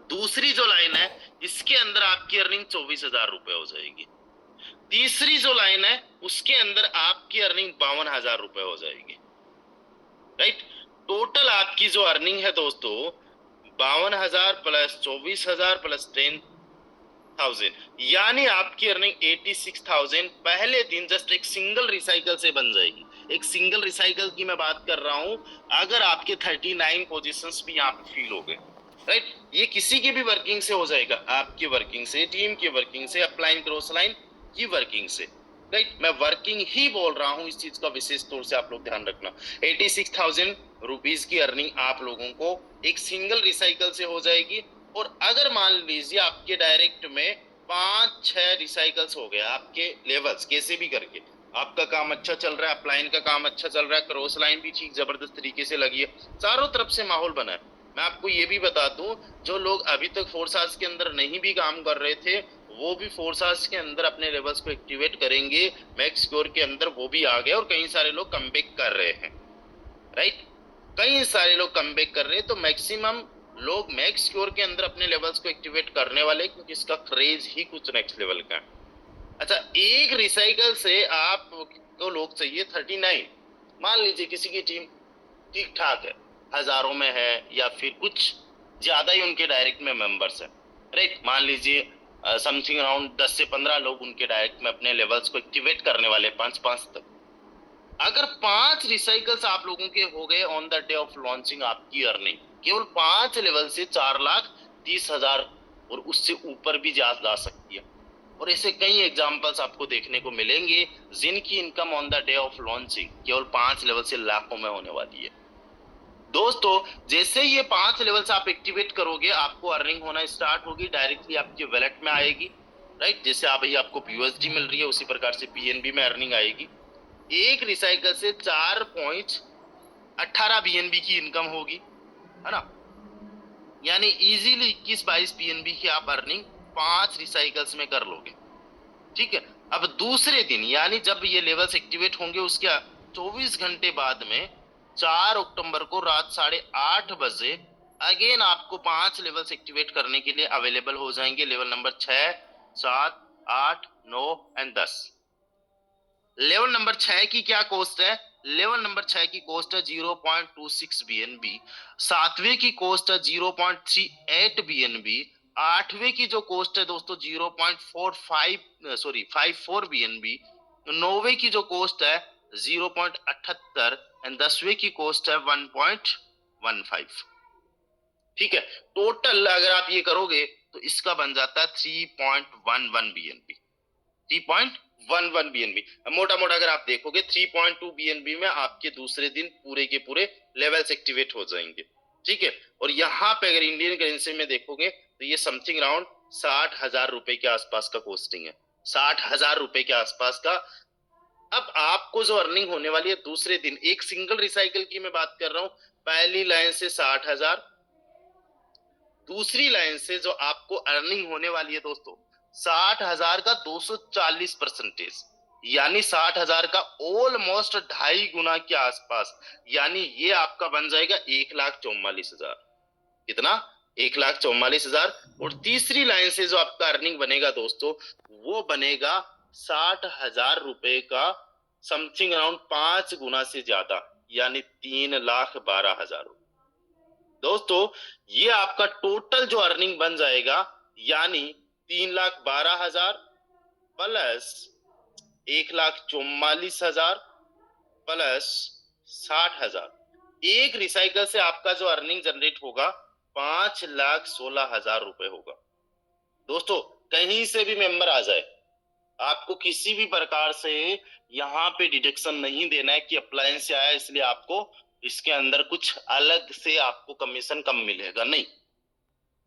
दूसरी जो लाइन है इसके अंदर आपकी अर्निंग 24,000 रुपए हो जाएगी, तीसरी जो लाइन है उसके अंदर आपकी अर्निंग 52,000 रुपए हो जाएगी, राइट। टोटल आपकी जो अर्निंग है दोस्तों 52,000 प्लस 24,000 प्लस 10,000, यानी आपकी अर्निंग 86,000 पहले दिन जस्ट एक सिंगल रिसाइकल से बन जाएगी। एक सिंगल रिसाइकल की मैं बात कर रहा हूं, अगर आपके 39 पोजीशंस भी यहाँ पे फिल हो गए, राइट। ये किसी की भी वर्किंग से हो जाएगा, आपकी वर्किंग से, टीम की वर्किंग से, अपलाइन क्रॉस लाइन की वर्किंग से, राइट। मैं वर्किंग ही बोल रहा हूं, इस चीज का विशेष तौर से आप लोग ध्यान रखना। 86,000 रुपीज की अर्निंग आप लोगों को एक सिंगल रिसाइकल से हो जाएगी। और अगर मान लीजिए आपके डायरेक्ट में 5-6 रिसाइकल्स हो गया, आपके लेवल्स कैसे भी करके आपका काम अच्छा चल रहा है, अपलाइन का काम अच्छा चल रहा है, क्रॉस लाइन भी ठीक जबरदस्त तरीके से लगी है, चारों तरफ से माहौल बना है। मैं आपको ये भी बता दूं, जो लोग अभी तक फोर्स आवर्स के अंदर नहीं भी काम कर रहे थे वो भी फोर्स आवर्स के अंदर अपने लेवल्स को एक्टिवेट करेंगे, मैक्स स्कोर के अंदर वो भी आ गए और कई सारे लोग कमबैक कर रहे हैं, राइट। कई सारे लोग कमबैक कर रहे हैं, तो मैक्सिमम लोग मैक्स क्योर के अंदर अपने लेवल्स को एक्टिवेट करने वाले, क्योंकि इसका क्रेज ही कुछ नेक्स्ट लेवल का है। अच्छा, एक रिसाइकल से आपको लोग चाहिए 39। मान लीजिए किसी की टीम ठीक ठाक है, हजारों में है, या फिर कुछ ज्यादा ही उनके डायरेक्ट में मेंबर्स है, राइट। मान लीजिए समथिंग अराउंड 10 से 15 लोग उनके डायरेक्ट में अपने लेवल्स को एक्टिवेट करने वाले, 5-5 तक। अगर 5 रिसाइकल्स आप लोगों के हो गए on the day of launching, आपकी अर्निंग केवल 5 लेवल से 4,30,000 और उससे ऊपर भी जा सकती है। और ऐसे कई एग्जांपल्स आपको देखने को मिलेंगे जिनकी income on the day of launching केवल 5 लेवल से लाखों में होने वाली है। दोस्तों, जैसे ये 5 लेवल्स आप एक्टिवेट करोगे, आपको अर्निंग होना स्टार्ट होगी, डायरेक्टली आपके वॉलेट में आएगी, राइट। जैसे आप आपको यूएसडी मिल रही है, उसी प्रकार से पीएनबी में अर्निंग आएगी। एक रिसाइकल से 4.18 बीएनबी की इनकम होगी, है ना। यानी इजीली 21-22 पीएनबी की आप अर्निंग 5 रिसाइकल्स में कर लोगे, ठीक है। अब दूसरे दिन यानी जब ये लेवल्स एक्टिवेट होंगे उसके 24 घंटे बाद में 4 अक्टूबर को रात 8:30 बजे अगेन आपको 5 लेवल्स एक्टिवेट करने के लिए अवेलेबल हो जाएंगे। Level number 6, 7, 8, 9 and 10। Level number 6 की क्या कॉस्ट है? लेवल नंबर 6 की कॉस्ट है 0.26 बीएनबी। 7वें की कॉस्ट है 0.38 बीएनबी। 8वें की जो कॉस्ट है दोस्तों 0.54 बीएनबी। 9वें की जो कॉस्ट है 0.78 एंड 10वें की कॉस्ट है 1.15। ठीक है, टोटल अगर आप ये करोगे तो इसका बन जाता है 3.11 बीएनबी। 3.11 बीएनबी। मोटा मोटा अगर आप देखोगे 3.2 बीएनबी में आपके दूसरे दिन पूरे के पूरे लेवल्स एक्टिवेट हो जाएंगे, ठीक है। और यहाँ पे अगर इंडियन करेंसी में देखोगे तो ये समथिंग अराउंड 60,000 रुपए के आसपास का कॉस्टिंग है, 60,000 रुपए के आसपास का। अब आपको जो अर्निंग होने वाली है दूसरे दिन, एक सिंगल रिसाइकल की मैं बात कर रहा हूं, पहली लाइन से 60,000, दूसरी लाइन से जो आपको अर्निंग होने वाली है दोस्तों 60,000 का 240%, यानी 60,000 का ऑलमोस्ट 2.5 गुना के आसपास। यानी ये आपका बन जाएगा 1,44,000। कितना? 1,44,000। और तीसरी लाइन से जो आपका अर्निंग बनेगा दोस्तों वो बनेगा 60,000 रुपए का समथिंग अराउंड 5 गुना से ज्यादा, यानी 3,12,000। दोस्तों, ये आपका टोटल जो अर्निंग बन जाएगा यानी 3,12,000 प्लस 1,44,000 प्लस 60,000। एक रिसाइकल से आपका जो अर्निंग जनरेट होगा 5,16,000 रुपए होगा। दोस्तों, कहीं से भी मेंबर आ जाए, आपको किसी भी प्रकार से यहाँ पे डिडक्शन नहीं देना है कि अप्लायंस से आया इसलिए आपको इसके अंदर कुछ अलग से आपको कमीशन कम मिलेगा, नहीं।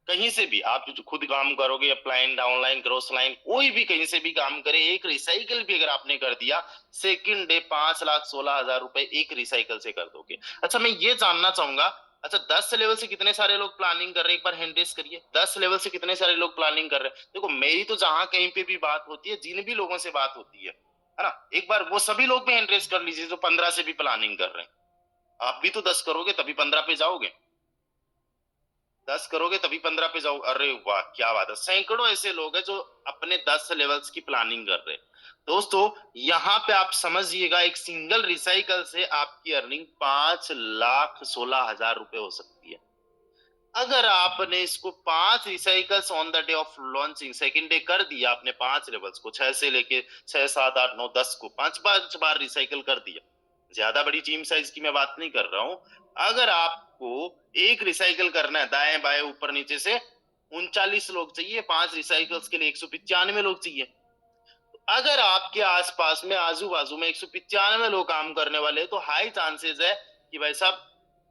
कहीं से भी आप जो खुद काम करोगे, अपलाइन, डाउनलाइन, क्रॉस लाइन, कोई भी कहीं से भी काम करे, एक रिसाइकल भी अगर आपने कर दिया सेकंड डे 5,16,000 रुपए एक रिसाइकल से कर दोगे। अच्छा, मैं ये जानना चाहूंगा, अच्छा 10 लेवल से कितने सारे लोग प्लानिंग कर रहे हैं, एक बार हैंड रेस करिए। 10 लेवल से कितने सारे लोग प्लानिंग कर रहे हैं? देखो, मेरी तो जहां कहीं पे भी बात होती है, जिन भी लोगों से बात होती है ना, एक बार वो सभी लोग भी हैंड रेस कर लीजिए जो 15 से भी प्लानिंग कर रहे हैं। आप भी तो 10 करोगे तभी 15 पे जाओगे, 10 करोगे तभी 15 पे जाओ। अरे वाह, क्या बात है। सैकड़ों ऐसे लोग हैं जो अपने 10 लेवल्स की प्लानिंग कर रहे हैं। दोस्तों, यहाँ पे आप समझिएगा एक सिंगल रिसाइकल से आपकी अर्निंग 5,16,000 रुपए हो सकती है। अगर आपने इसको 5 recycles on the day of launching second day कर दिया, आपने 5 लेवल्स को 6 से लेके 6, 7, 8, 9, 10 को 5 बार रिसाइकल कर दिया। ज्यादा बड़ी टीम साइज की मैं बात नहीं कर रहा हूं। अगर आपको एक रिसाइकल करना है, दाएं बाएं ऊपर नीचे से 39 लोग चाहिए, 5 रिसाइकल्स के लिए 195 लोग चाहिए। तो अगर आपके आसपास में आजू बाजू में 195 लोग काम करने वाले हैं तो हाई चांसेस है कि भाई साहब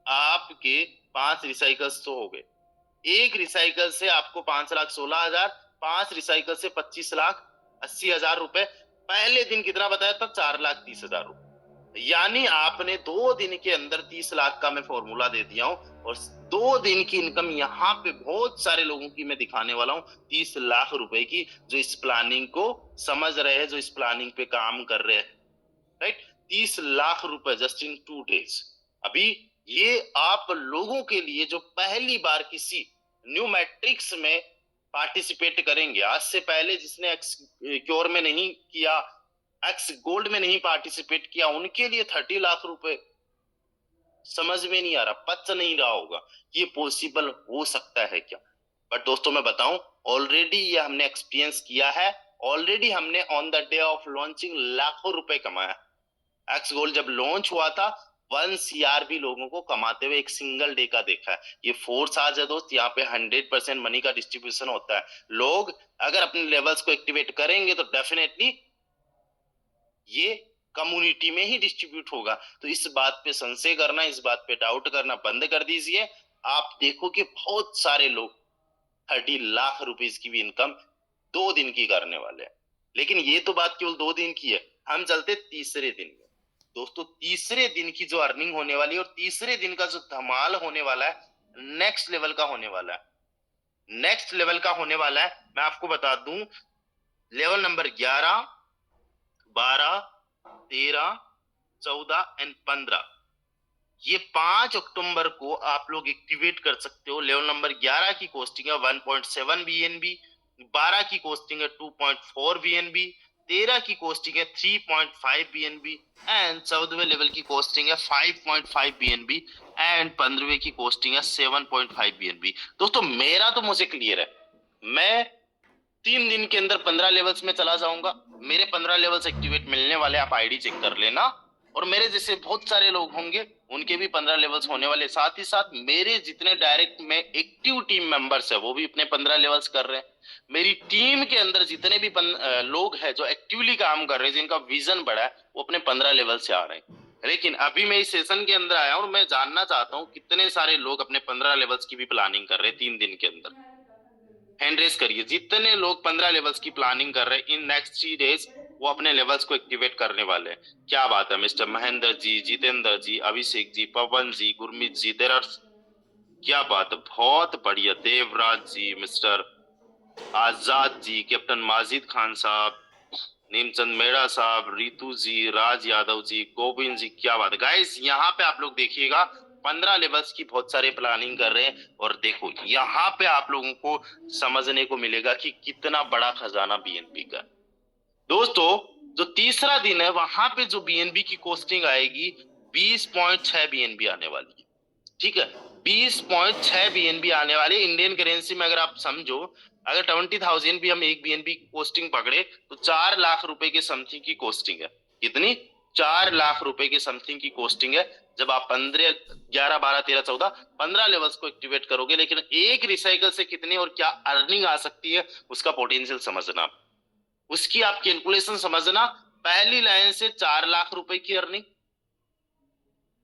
आपके 5 रिसाइकल्स तो हो गए। एक रिसाइकल से आपको 5,16,000, 5 रिसाइकल से 25,80,000 रुपए। पहले दिन कितना बताया था? 4,30,000 रुपए। यानी आपने 2 दिन के अंदर 30 लाख का मैं फॉर्मूला दे दिया हूं, और 2 दिन की इनकम यहाँ पे बहुत सारे लोगों की मैं दिखाने वाला हूं, 30 लाख रुपए की, जो इस प्लानिंग को समझ रहे हैं, जो इस प्लानिंग पे काम कर रहे हैं, राइट। 30 लाख रुपए जस्ट इन 2 डेज। अभी ये आप लोगों के लिए जो पहली बार किसी न्यू मैट्रिक्स में पार्टिसिपेट करेंगे, आज से पहले जिसने एक्स क्योर में नहीं किया, एक्स गोल्ड में नहीं पार्टिसिपेट किया, उनके लिए 30 लाख रुपए समझ में नहीं आ रहा, पच नहीं रहा होगा ये पॉसिबल हो सकता है क्या। बट दोस्तों मैं बताऊं, ऑलरेडी ये हमने एक्सपीरियंस किया है। ऑलरेडी हमने on the day of launching लाखों रुपए कमाया। एक्स गोल्ड जब लॉन्च हुआ था 1 CR भी लोगों को कमाते हुए एक सिंगल डे का देखा है। ये फोर्स आज है दोस्त, यहाँ पे 100% मनी का डिस्ट्रीब्यूशन होता है। लोग अगर अपने लेवल्स को एक्टिवेट करेंगे तो डेफिनेटली ये कम्युनिटी में ही डिस्ट्रीब्यूट होगा। तो इस बात पे संशय करना, इस बात पे डाउट करना बंद कर दीजिए। आप देखो कि बहुत सारे लोग 30 लाख रुपीज की भी इनकम 2 दिन की करने वाले हैं। लेकिन ये तो बात केवल 2 दिन की है, हम चलते तीसरे दिन में। दोस्तों तीसरे दिन की जो अर्निंग होने वाली है और तीसरे दिन का जो धमाल होने वाला है, नेक्स्ट लेवल का होने वाला है। नेक्स्ट लेवल का होने वाला है, मैं आपको बता दूं, लेवल नंबर 11, 12, 13, 14 एंड 15, ये 5 अक्टूबर को आप लोग एक्टिवेट कर सकते हो। लेवल नंबर 11 की कॉस्टिंग है 1.7 BNB, 12 की कॉस्टिंग है 2.4 BNB, 13 की कॉस्टिंग है 3.5 BNB एंड 14वें लेवल की कॉस्टिंग है 5.5 BNB एंड 15वें की कॉस्टिंग है 7.5 BNB। दोस्तों मेरा तो मुझे क्लियर है, मैं 3 दिन के अंदर 15 लेवल्स में चला जाऊंगा। मेरे 15 लेवल्स एक्टिवेट मिलने वाले, आप आईडी चेक कर लेना। और मेरे जैसे बहुत सारे लोग होंगे, उनके भी 15 लेवल्स होने वाले। साथ ही साथ मेरे जितने डायरेक्ट में एक्टिव टीम मेंबर्स है वो भी अपने 15 लेवल्स कर रहे हैं। मेरी टीम के अंदर जितने भी लोग हैं जो एक्टिवली काम कर रहे हैं, जिनका विजन बड़ा है, वो अपने 15 लेवल से आ रहे हैं। लेकिन अभी मैं इस सेशन के अंदर आया हूं और मैं जानना चाहता हूँ कितने सारे लोग अपने 15 लेवल्स की भी प्लानिंग कर रहे हैं 3 दिन के अंदर। हैंड रेस करिए जितने लोग 15 लेवल्स की प्लानिंग कर रहे हैं इन नेक्स्ट 3 डेज, वो अपने लेवल्स को एक्टिवेट करने वाले हैं। क्या बात है mister Mahendra ji, Jitendra ji, Abhishek ji, Pawan ji, Gurmeet ji, there are, क्या बात है, बहुत बढ़िया। देवराज जी, मिस्टर आजाद जी, कैप्टन माजिद खान साहब, नीमचंद मेहरा साहब, रितु जी, राज यादव जी, गोविंद जी, क्या बात है गाइस। यहाँ पे आप लोग देखिएगा 15 लेवल्स की बहुत सारे प्लानिंग कर रहे हैं। और देखो यहाँ पे आप लोगों को समझने को मिलेगा कि कितना बड़ा खजाना बीएनबी का। दोस्तों जो तीसरा दिन है वहां पे जो बीएनबी की कॉस्टिंग आएगी 20.6 बीएनबी आने वाली है। ठीक है, 20.6 बीएनबी आने वाले इंडियन करेंसी में। अगर आप समझो, अगर 20,000 भी हम एक बीएनबी कोस्टिंग पकड़े तो 4 लाख रुपए के समथिंग की कोस्टिंग है। कितनी? 4 लाख रुपए के समथिंग की कोस्टिंग है। जब आप 15, 11, 12, 13, 14, 15 लेवल्स को एक्टिवेट करोगे। लेकिन एक रिसाइकल से कितनी और क्या अर्निंग आ सकती है उसका पोटेंशियल समझना, उसकी आप कैलकुलेशन समझना। पहली लाइन से 4 लाख रुपए की अर्निंग,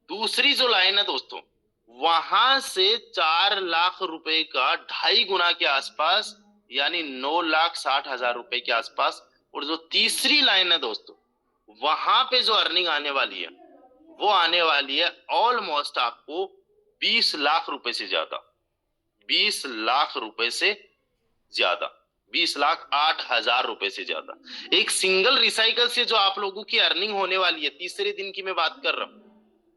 दूसरी जो लाइन है दोस्तों वहां से 4 लाख रुपए का 2.5 गुना के आसपास, यानी 9,60,000 रुपए के आसपास। और जो तीसरी लाइन है दोस्तों, वहां पे जो अर्निंग आने वाली है वो आने वाली है ऑलमोस्ट आपको 20 लाख रुपए से ज्यादा, 20 लाख रुपए से ज्यादा, 20,08,000 रुपए से ज्यादा। एक सिंगल रिसाइकल से जो आप लोगों की अर्निंग होने वाली है, तीसरे दिन की मैं बात कर रहा हूं,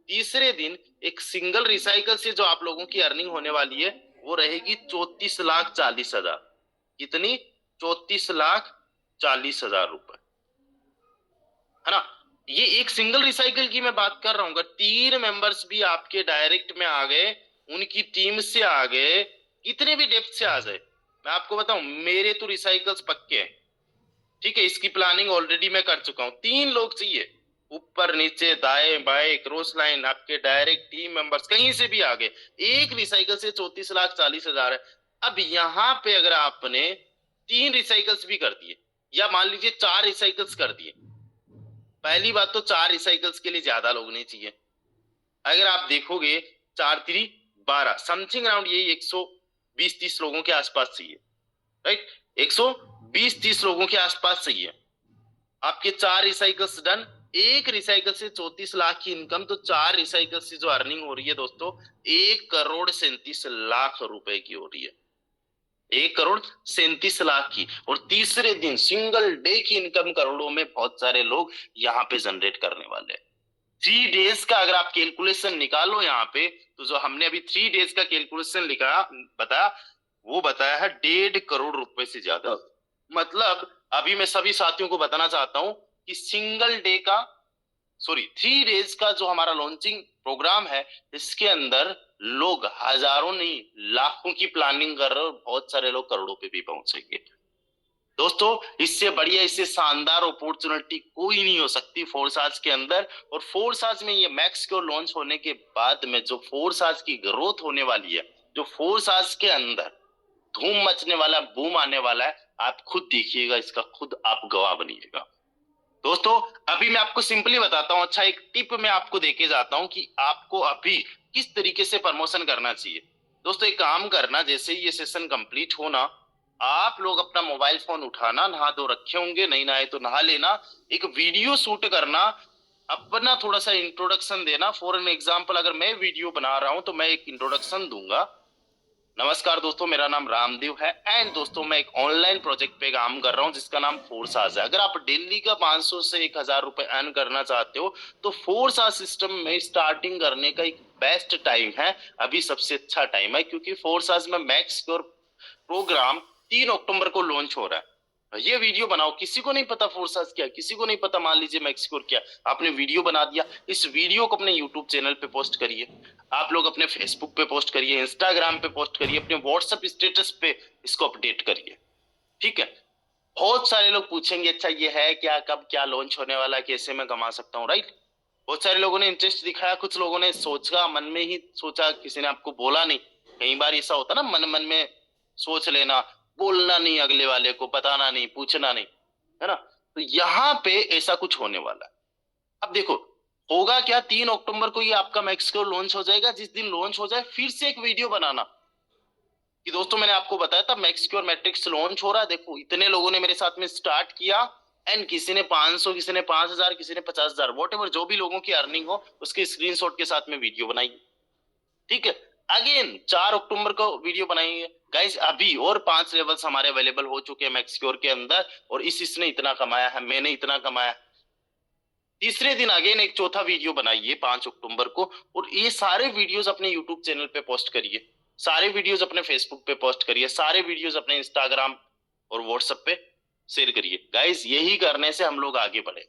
तीसरे दिन एक सिंगल रिसाइकल से जो आप लोगों की अर्निंग होने वाली है वो रहेगी 34,40,000। कितनी? 34,40,000 रुपए, है ना। ये एक सिंगल रिसाइकल की मैं बात कर रहा हूँ। अगर 3 मेंबर्स भी आपके डायरेक्ट में आ गए, उनकी टीम से आ गए, कितने भी डेप्थ से आ जाए, मैं आपको बताऊं मेरे तो रिसाइकल्स पक्के हैं। ठीक है, इसकी प्लानिंग ऑलरेडी मैं कर चुका हूं। 3 लोग चाहिए, ऊपर नीचे दाएं बाएं क्रॉस लाइन, आपके डायरेक्ट टीम मेंबर्स कहीं से भी आ गए। एक रिसाइकल से 34,40,000 है। अब यहाँ पे अगर आपने 3 रिसाइकल्स भी कर दिए, या मान लीजिए 4 रिसाइकल्स कर दिए, पहली बात तो 4 रिसाइकल्स के लिए ज्यादा लोग नहीं चाहिए। अगर आप देखोगे 4×3 = 12, समथिंग अराउंड यही 120-30 लोगों के आसपास चाहिए, राइट। 120-30 लोगों के आसपास चाहिए। आपके 4 रिसाइकल्स डन, एक रिसाइकल से 34 लाख की इनकम, तो 4 रिसाइकल से जो अर्निंग हो रही है दोस्तों 1,37,00,000 रुपए की हो रही है, 1,37,00,000 की। और तीसरे दिन सिंगल डे की इनकम करोड़ों में बहुत सारे लोग यहाँ पे जनरेट करने वाले हैं। 3 डेज का अगर आप कैलकुलेशन निकालो यहाँ पे, तो जो हमने अभी 3 डेज का कैलकुलेशन लिखा बताया, वो बताया है 1.5 करोड़ रुपए से ज्यादा। मतलब अभी मैं सभी साथियों को बताना चाहता हूँ कि सिंगल डे का, सॉरी 3 डेज का जो हमारा लॉन्चिंग प्रोग्राम है, इसके अंदर लोग हजारों नहीं लाखों की प्लानिंग कर रहे हैं, और बहुत सारे लोग करोड़ों पे भी पहुंचेंगे। दोस्तों, इससे बढ़िया, इससे शानदार अपॉर्चुनिटी कोई नहीं हो सकती फोर्स आज के अंदर। और फोर्स आज में ये मैक्स क्योर लॉन्च होने के बाद में जो फोर्स आज की ग्रोथ होने वाली है, जो फोर्स आज के अंदर धूम मचने वाला, बूम आने वाला है, आप खुद देखिएगा, इसका खुद आप गवाह बनिएगा। दोस्तों, अभी मैं आपको सिंपली बताता हूँ, अच्छा एक टिप मैं आपको देके जाता हूँ कि आपको अभी किस तरीके से प्रमोशन करना चाहिए। दोस्तों, एक काम करना, जैसे ही ये सेशन कंप्लीट होना, आप लोग अपना मोबाइल फोन उठाना, नहा धो रखे होंगे, नहीं नहाए तो नहा लेना, एक वीडियो शूट करना, अपना थोड़ा सा इंट्रोडक्शन देना। फॉर एन एग्जाम्पल, अगर मैं वीडियो बना रहा हूं तो मैं एक इंट्रोडक्शन दूंगा। नमस्कार दोस्तों, मेरा नाम रामदेव है, एंड दोस्तों मैं एक ऑनलाइन प्रोजेक्ट पे काम कर रहा हूँ जिसका नाम फोर्सास है। अगर आप डेली का 500 से 1000 रुपए अर्न करना चाहते हो, तो फोर्सास सिस्टम में स्टार्टिंग करने का एक बेस्ट टाइम है, अभी सबसे अच्छा टाइम है, क्योंकि फोर्सास में मैक्स और प्रोग्राम 3 अक्टूबर को लॉन्च हो रहा है। ये वीडियो बनाओ, किसी को नहीं पता फोर्सास क्या, किसी को नहीं पता, मान लीजिए मैक्सिकोर क्या, आपने वीडियो बना दिया, इस वीडियो को अपने यूट्यूब चैनल पे पोस्ट करिए, आप लोग अपने फेसबुक पे पोस्ट करिए, इंस्टाग्राम पे पोस्ट करिए, अपने व्हाट्सएप स्टेटस पे इसको अपडेट करिए। ठीक है। बहुत सारे लोग पूछेंगे, अच्छा ये है क्या, कब क्या लॉन्च होने वाला है, कैसे मैं कमा सकता हूँ, राइट। बहुत सारे लोगों ने इंटरेस्ट दिखाया, कुछ लोगों ने सोचा, मन में ही सोचा, किसी ने आपको बोला नहीं। कई बार ऐसा होता ना, मन मन में सोच लेना, बोलना नहीं, अगले वाले को बताना नहीं, पूछना नहीं, है ना। तो यहाँ पे ऐसा कुछ होने वाला है। अब देखो, होगा क्या, 3 अक्टूबर को ये आपका मैक्सक्योर लॉन्च हो जाएगा। जिस दिन लॉन्च हो जाए, फिर से एक वीडियो बनाना कि दोस्तों मैंने आपको बताया था मैक्सक्योर मैट्रिक्स लॉन्च हो रहा है, देखो इतने लोगों ने मेरे साथ में स्टार्ट किया, एंड किसी ने 500, किसी ने 5000, किसी ने 50,000, वॉट एवर, जो भी लोगों की अर्निंग हो, उसके स्क्रीनशॉट के साथ में वीडियो बनाई। ठीक है। अगेन 4 अक्टूबर को वीडियो बनाएंगे गाइस। अभी और 5 लेवल्स हमारे अवेलेबल हो चुके हैं मैक्सक्योर के अंदर, और इसने इतना कमाया है, मैंने इतना कमाया है। तीसरे दिन अगेन एक चौथा वीडियो बनाइए 5 अक्टूबर को, और ये सारे वीडियोस अपने यूट्यूब चैनल पे पोस्ट करिए, सारे वीडियोस अपने फेसबुक पे पोस्ट करिए, सारे वीडियोस अपने इंस्टाग्राम और व्हाट्सएप पे शेयर करिए। गाइस, यही करने से हम लोग आगे बढ़े।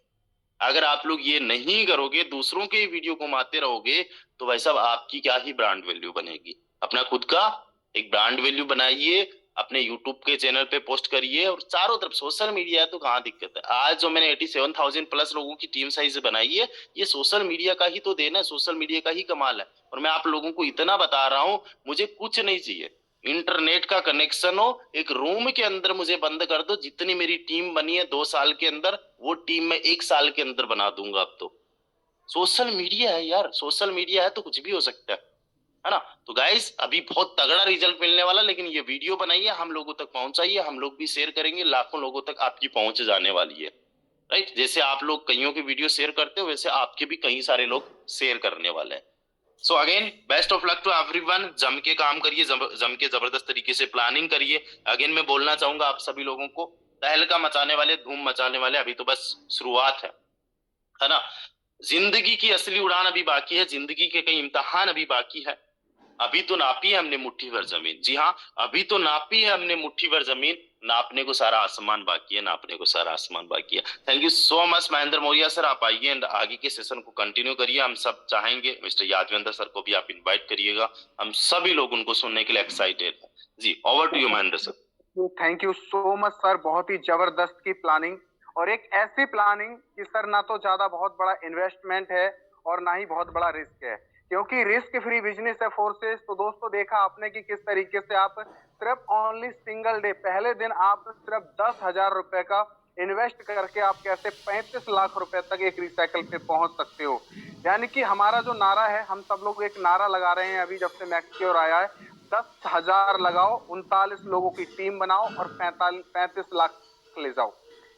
अगर आप लोग ये नहीं करोगे, दूसरों के वीडियो घुमाते रहोगे, तो भाई साहब आपकी क्या ही ब्रांड वैल्यू बनेगी। अपना खुद का एक ब्रांड वैल्यू बनाइए, अपने यूट्यूब के चैनल पे पोस्ट करिए, और चारों तरफ सोशल मीडिया है तो कहाँ दिक्कत है। आज जो मैंने 87,000 प्लस लोगों की टीम साइज बनाई है, ये सोशल मीडिया का ही तो देना है, सोशल मीडिया का ही कमाल है। और मैं आप लोगों को इतना बता रहा हूँ, मुझे कुछ नहीं चाहिए, इंटरनेट का कनेक्शन हो, एक रूम के अंदर मुझे बंद कर दो, जितनी मेरी टीम बनी है 2 साल के अंदर, वो टीम मैं 1 साल के अंदर बना दूंगा। अब तो सोशल मीडिया है यार, सोशल मीडिया है तो कुछ भी हो सकता है ना। तो गाइस, अभी बहुत तगड़ा रिजल्ट मिलने वाला, लेकिन ये वीडियो बनाइए, हम लोगों तक पहुंचाइए, हम लोग भी शेयर करेंगे, लाखों लोगों तक आपकी पहुंच जाने वाली है, राइट। जैसे आप लोग कईयों की वीडियो शेयर करते हो, वैसे आपके भी कई सारे लोग शेयर करने वाले हैं। So again, best of luck to everyone. जम के काम करिए, जम के जबरदस्त तरीके से प्लानिंग करिए। अगेन मैं बोलना चाहूंगा आप सभी लोगों को, तहलका मचाने वाले, धूम मचाने वाले अभी तो बस शुरुआत है ना। जिंदगी की असली उड़ान अभी बाकी है, जिंदगी के कई इम्तिहान अभी बाकी है। अभी तो नापी है हमने मुट्ठी भर जमीन, जी हाँ, अभी तो नापी है हमने मुट्ठी भर जमीन, नापने को सारा आसमान बाकी है, नापने को सारा आसमान बाकी है। Thank you so much Mahendra Maurya sir, आप आइए एंड आगे के सेशन को कंटिन्यू करिए। हम सब चाहेंगे, मिस्टर यादवेंद्र सर को भी आप इनवाइट करिएगा, हम सभी लोग उनको सुनने के लिए एक्साइटेड हैं। जी, over to you Mahendra sir. Thank you so much sir, बहुत ही जबरदस्त की प्लानिंग, और एक ऐसी प्लानिंग कि सर ना तो ज्यादा बहुत बड़ा इन्वेस्टमेंट है और ना ही बहुत बड़ा रिस्क है, क्योंकि रिस्क फ्री बिजनेस है फोर्सेस। तो दोस्तों, देखा आपने कि किस तरीके से आप सिर्फ ओनली सिंगल डे, पहले दिन आप सिर्फ 10,000 रुपए का इन्वेस्ट करके आप कैसे 35 लाख रुपए तक एक रिसाइकल पे पहुंच सकते हो। यानी कि हमारा जो नारा है, हम सब लोग एक नारा लगा रहे हैं अभी जब से मैक्सक्योर आया है, 10,000 लगाओ, 39 लोगों की टीम बनाओ और 35 लाख ले जाओ।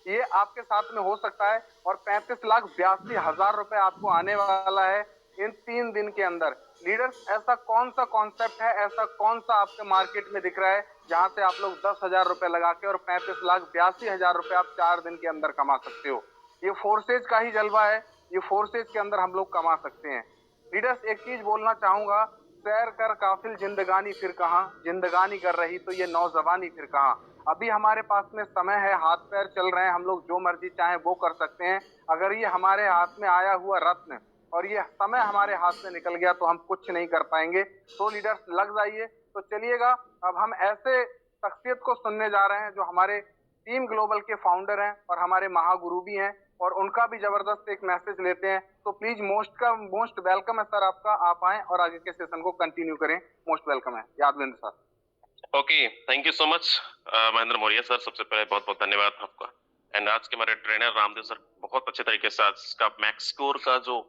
ये आपके साथ में हो सकता है, और 35,82,000 रुपए आपको आने वाला है इन 3 दिन के अंदर। लीडर्स, ऐसा कौन सा कॉन्सेप्ट है, ऐसा कौन सा आपके मार्केट में दिख रहा है जहां से आप लोग 10,000 रुपए लगा के और 35,82,000 रुपए आप 4 दिन के अंदर कमा सकते हो? ये फोर्सेज का ही जलवा है, ये फोर्सेज के अंदर हम लोग कमा सकते हैं। लीडर्स, एक चीज बोलना चाहूंगा, सैर कर काफिल जिंदगानी फिर कहाँ, जिंदगानी कर रही तो ये नौजवानी फिर कहाँ। अभी हमारे पास में समय है, हाथ पैर चल रहे हैं, हम लोग जो मर्जी चाहे वो कर सकते हैं। अगर ये हमारे हाथ में आया हुआ रत्न और ये समय हमारे हाथ से निकल गया तो हम कुछ नहीं कर पाएंगे। तो लीडर्स लग जाइए। तो चलिएगा, अब हम ऐसे शख्सियत को सुनने जा रहे हैं जो हमारे टीम ग्लोबल के फाउंडर हैं और हमारे महागुरु भी हैं, और उनका भी जबरदस्त एक मैसेज लेते हैं। तो प्लीज मोस्ट वेलकम है सर आपका, आप आए और आगे के सेशन को कंटिन्यू करें। मोस्ट वेलकम है Yadvendra sir. Okay, thank you so much Mahendra Maurya sir. सबसे पहले बहुत बहुत धन्यवाद आपका। एंड आज के हमारे ट्रेनर रामदेव सर बहुत अच्छे तरीके से आज का मैक्स स्कोर का जो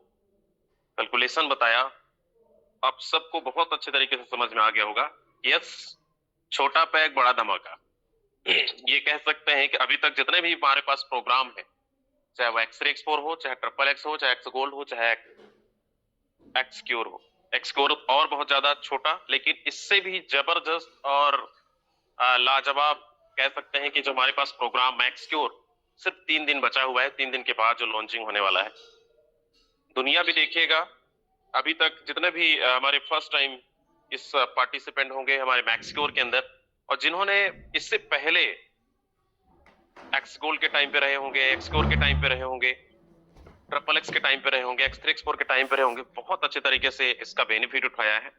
कैलकुलेशन बताया, आप सबको बहुत अच्छे तरीके से समझ में आ गया होगा। यस, छोटा पैक बड़ा धमाका ये कह सकते हैं कि अभी तक जितने भी हमारे पास प्रोग्राम है, चाहे वो एक्स रे X4 हो, चाहे ट्रिपल एक्स हो, चाहे एक्स गोल्ड हो, चाहे एक्स क्योर हो। एक्स क्योर और बहुत ज्यादा छोटा, लेकिन इससे भी जबरदस्त और लाजवाब कह सकते हैं कि जो हमारे पास प्रोग्राम मैक्स क्योर सिर्फ 3 दिन बचा हुआ है। 3 दिन के बाद जो लॉन्चिंग होने वाला है, दुनिया भी देखिएगा। अभी तक जितने भी हमारे फर्स्ट टाइम इस पार्टिसिपेंट होंगे हमारे मैक्स क्योर के अंदर, और जिन्होंने इससे पहले एक्स गोल्ड के टाइम पे रहे होंगे, एक्स क्योर के टाइम पे रहे होंगे, ट्रिपल एक्स के टाइम पे रहे होंगे, एक्स3 एक्स4 के टाइम पे रहे होंगे, बहुत अच्छे तरीके से इसका बेनिफिट उठाया है।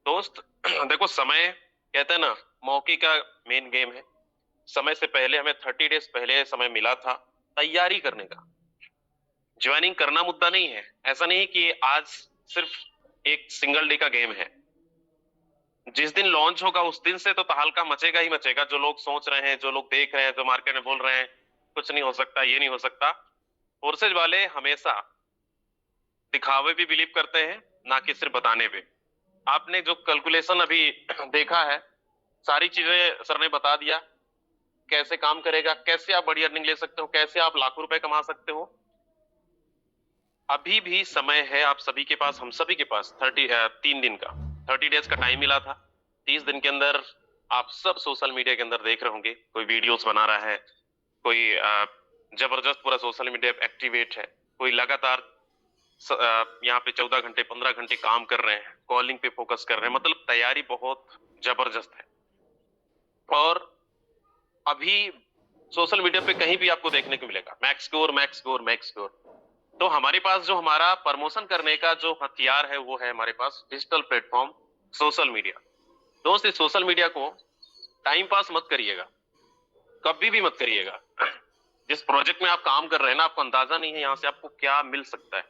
दोस्त देखो, समय कहते हैं ना, मौके का मेन गेम है। समय से पहले हमें 30 डेज पहले समय मिला था तैयारी करने का। ज्वाइनिंग करना मुद्दा नहीं है। ऐसा नहीं कि आज सिर्फ एक सिंगल डे का गेम है। जिस दिन लॉन्च होगा उस दिन से तो तहलका मचेगा ही मचेगा। जो लोग सोच रहे हैं, जो लोग देख रहे हैं, जो मार्केट में बोल रहे हैं कुछ नहीं हो सकता, ये नहीं हो सकता, फोर्सेज वाले हमेशा दिखावे भी बिलीव करते हैं, ना कि सिर्फ बताने पे। आपने जो कैलकुलेशन अभी देखा है, सारी चीजें सर ने बता दिया, कैसे काम करेगा, कैसे आप बड़ी अर्निंग ले सकते हो, कैसे आप लाखों रुपए कमा सकते हो। अभी भी समय है आप सभी के पास, हम सभी के पास 3 दिन का 30 डेज का टाइम मिला था। 30 दिन के अंदर आप सब सोशल मीडिया के अंदर देख रहे होंगे, कोई वीडियोस बना रहा है, कोई जबरदस्त पूरा सोशल मीडिया एक्टिवेट है, कोई लगातार यहाँ पे 14 घंटे 15 घंटे काम कर रहे हैं, कॉलिंग पे फोकस कर रहे हैं। मतलब तैयारी बहुत जबरदस्त है। और अभी सोशल मीडिया पे कहीं भी आपको देखने को मिलेगा max score, max score, max score. तो हमारे पास जो हमारा प्रमोशन करने का जो हथियार है वो है हमारे पास डिजिटल प्लेटफॉर्म सोशल मीडिया। दोस्त, इस सोशल मीडिया को टाइम पास मत करिएगा, कभी भी मत करिएगा। जिस प्रोजेक्ट में आप काम कर रहे हैं ना, आपको अंदाजा नहीं है यहाँ से आपको क्या मिल सकता है,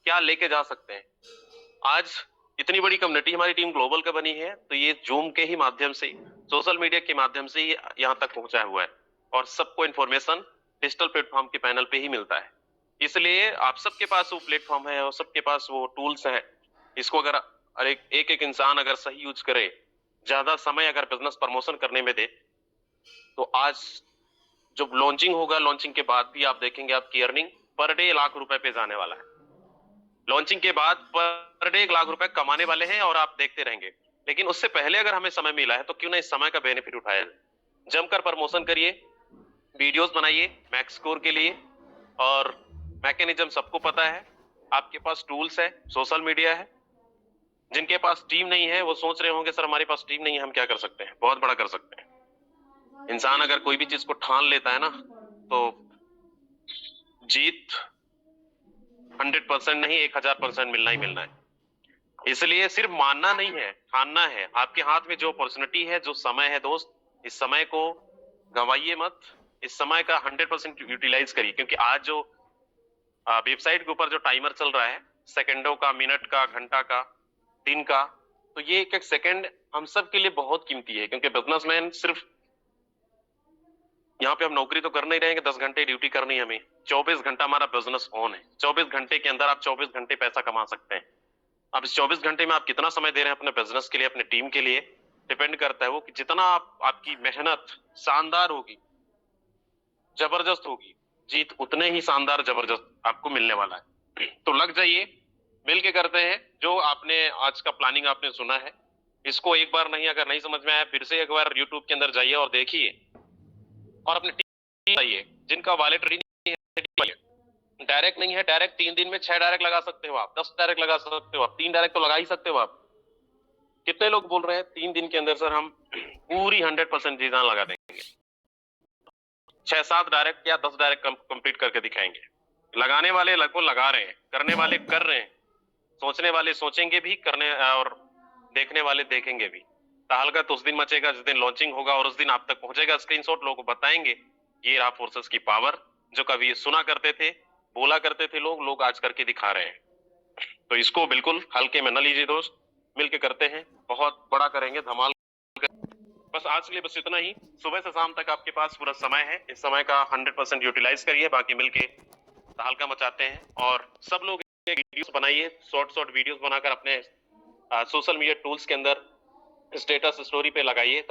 क्या लेके जा सकते हैं। आज इतनी बड़ी कम्युनिटी हमारी टीम ग्लोबल का बनी है, तो ये जूम के ही माध्यम से, सोशल मीडिया के माध्यम से ही यहाँ तक पहुंचा हुआ है, और सबको इन्फॉर्मेशन डिजिटल प्लेटफॉर्म के पैनल पे ही मिलता है। इसलिए आप सबके पास वो प्लेटफॉर्म है और सबके पास वो टूल्स है। इसको अगर एक एक इंसान अगर सही यूज करे, ज्यादा समय अगर बिजनेस प्रमोशन करने में दे, तो आज जब लॉन्चिंग होगा, लॉन्चिंग के बाद भी आप देखेंगे आपकी अर्निंग पर डे लाख रुपए पे जाने वाला है। लॉन्चिंग के बाद पर डे 1 लाख रुपए कमाने वाले हैं और आप देखते रहेंगे। लेकिन उससे पहले अगर हमें समय मिला है तो क्यों ना इस समय का बेनिफिट उठाया जाए। जमकर प्रमोशन करिए, वीडियोस बनाइए मैक्स स्कोर के लिए, और मैकेनिज्म सबको पता है। आपके पास टूल्स है, सोशल मीडिया है। जिनके पास टीम नहीं है वो सोच रहे होंगे सर हमारे पास टीम नहीं है, हम क्या कर सकते हैं। बहुत बड़ा कर सकते हैं। इंसान अगर कोई भी चीज को ठान लेता है ना, तो जीत 100% नहीं 1000% मिलना ही मिलना है। इसलिए सिर्फ मानना नहीं है, ठानना है। आपके हाथ में जो अपॉर्चुनिटी है, जो समय है दोस्त, इस समय को गंवाइए मत। इस समय का 100% यूटिलाइज करिए, क्योंकि आज जो वेबसाइट के ऊपर जो टाइमर चल रहा है, सेकंडों का, मिनट का, घंटा का, दिन का, तो ये एक एक सेकंड हम सब के लिए बहुत कीमती है। क्योंकि बिजनेसमैन सिर्फ यहाँ पे हम नौकरी तो कर नहीं रहेंगे, 10 घंटे ड्यूटी करनी है हमें। 24 घंटा हमारा बिजनेस ऑन है। 24 घंटे के अंदर आप 24 घंटे पैसा कमा सकते हैं। अब इस 24 घंटे में आप कितना समय दे रहे हैं अपने बिजनेस के लिए, अपने टीम के लिए, डिपेंड करता है वो कि जितना आपकी मेहनत शानदार होगी, जबरदस्त होगी, जीत उतने ही शानदार जबरदस्त आपको मिलने वाला है। तो लग जाइए, मिलके करते हैं। जो आपने आज का प्लानिंग आपने सुना है, इसको एक बार नहीं, अगर नहीं समझ में आया फिर से एक बार यूट्यूब के अंदर जाइए और देखिए, और अपनी टीम चाहिए जिनका वॉलेट नहीं है, डायरेक्ट नहीं है, डायरेक्ट 3 दिन में 6 डायरेक्ट लगा सकते हो आप, 10 डायरेक्ट लगा सकते हो आप, 3 डायरेक्ट तो लगा ही सकते हो आप। कितने लोग बोल रहे हैं 3 दिन के अंदर सर हम पूरी 100% चीजें लगा देंगे। 6-7 डायरेक्ट या 10 डायरेक्ट कंप्लीट करके दिखाएंगे। लगाने वाले लगभग लगा रहे हैं, करने वाले कर रहे हैं, सोचने वाले सोचेंगे भी, करने और देखने वाले देखेंगे भी। तहलका तो उस दिन मचेगा जिस दिन लॉन्चिंग होगा, और उस दिन आप तक पहुंचेगा स्क्रीनशॉट, लोगों को बताएंगे ये रहा फोर्सेस की पावर, जो कभी सुना करते थे, बोला करते थे लोग आज करके दिखा रहे हैं। तो इसको बिल्कुल हल्के में न लीजिए दोस्त, मिलके करते हैं, बहुत बड़ा करेंगे, धमाल। बस आज के लिए बस इतना ही। सुबह से शाम तक आपके पास पूरा समय है, इस समय का 100% यूटिलाइज करिए, बाकी मिलके तहलका मचाते हैं। और सब लोग वीडियोस बनाइए, शॉर्ट वीडियोस बनाकर अपने सोशल मीडिया टूल्स के अंदर स्टेटस स्टोरी पे लगाइए।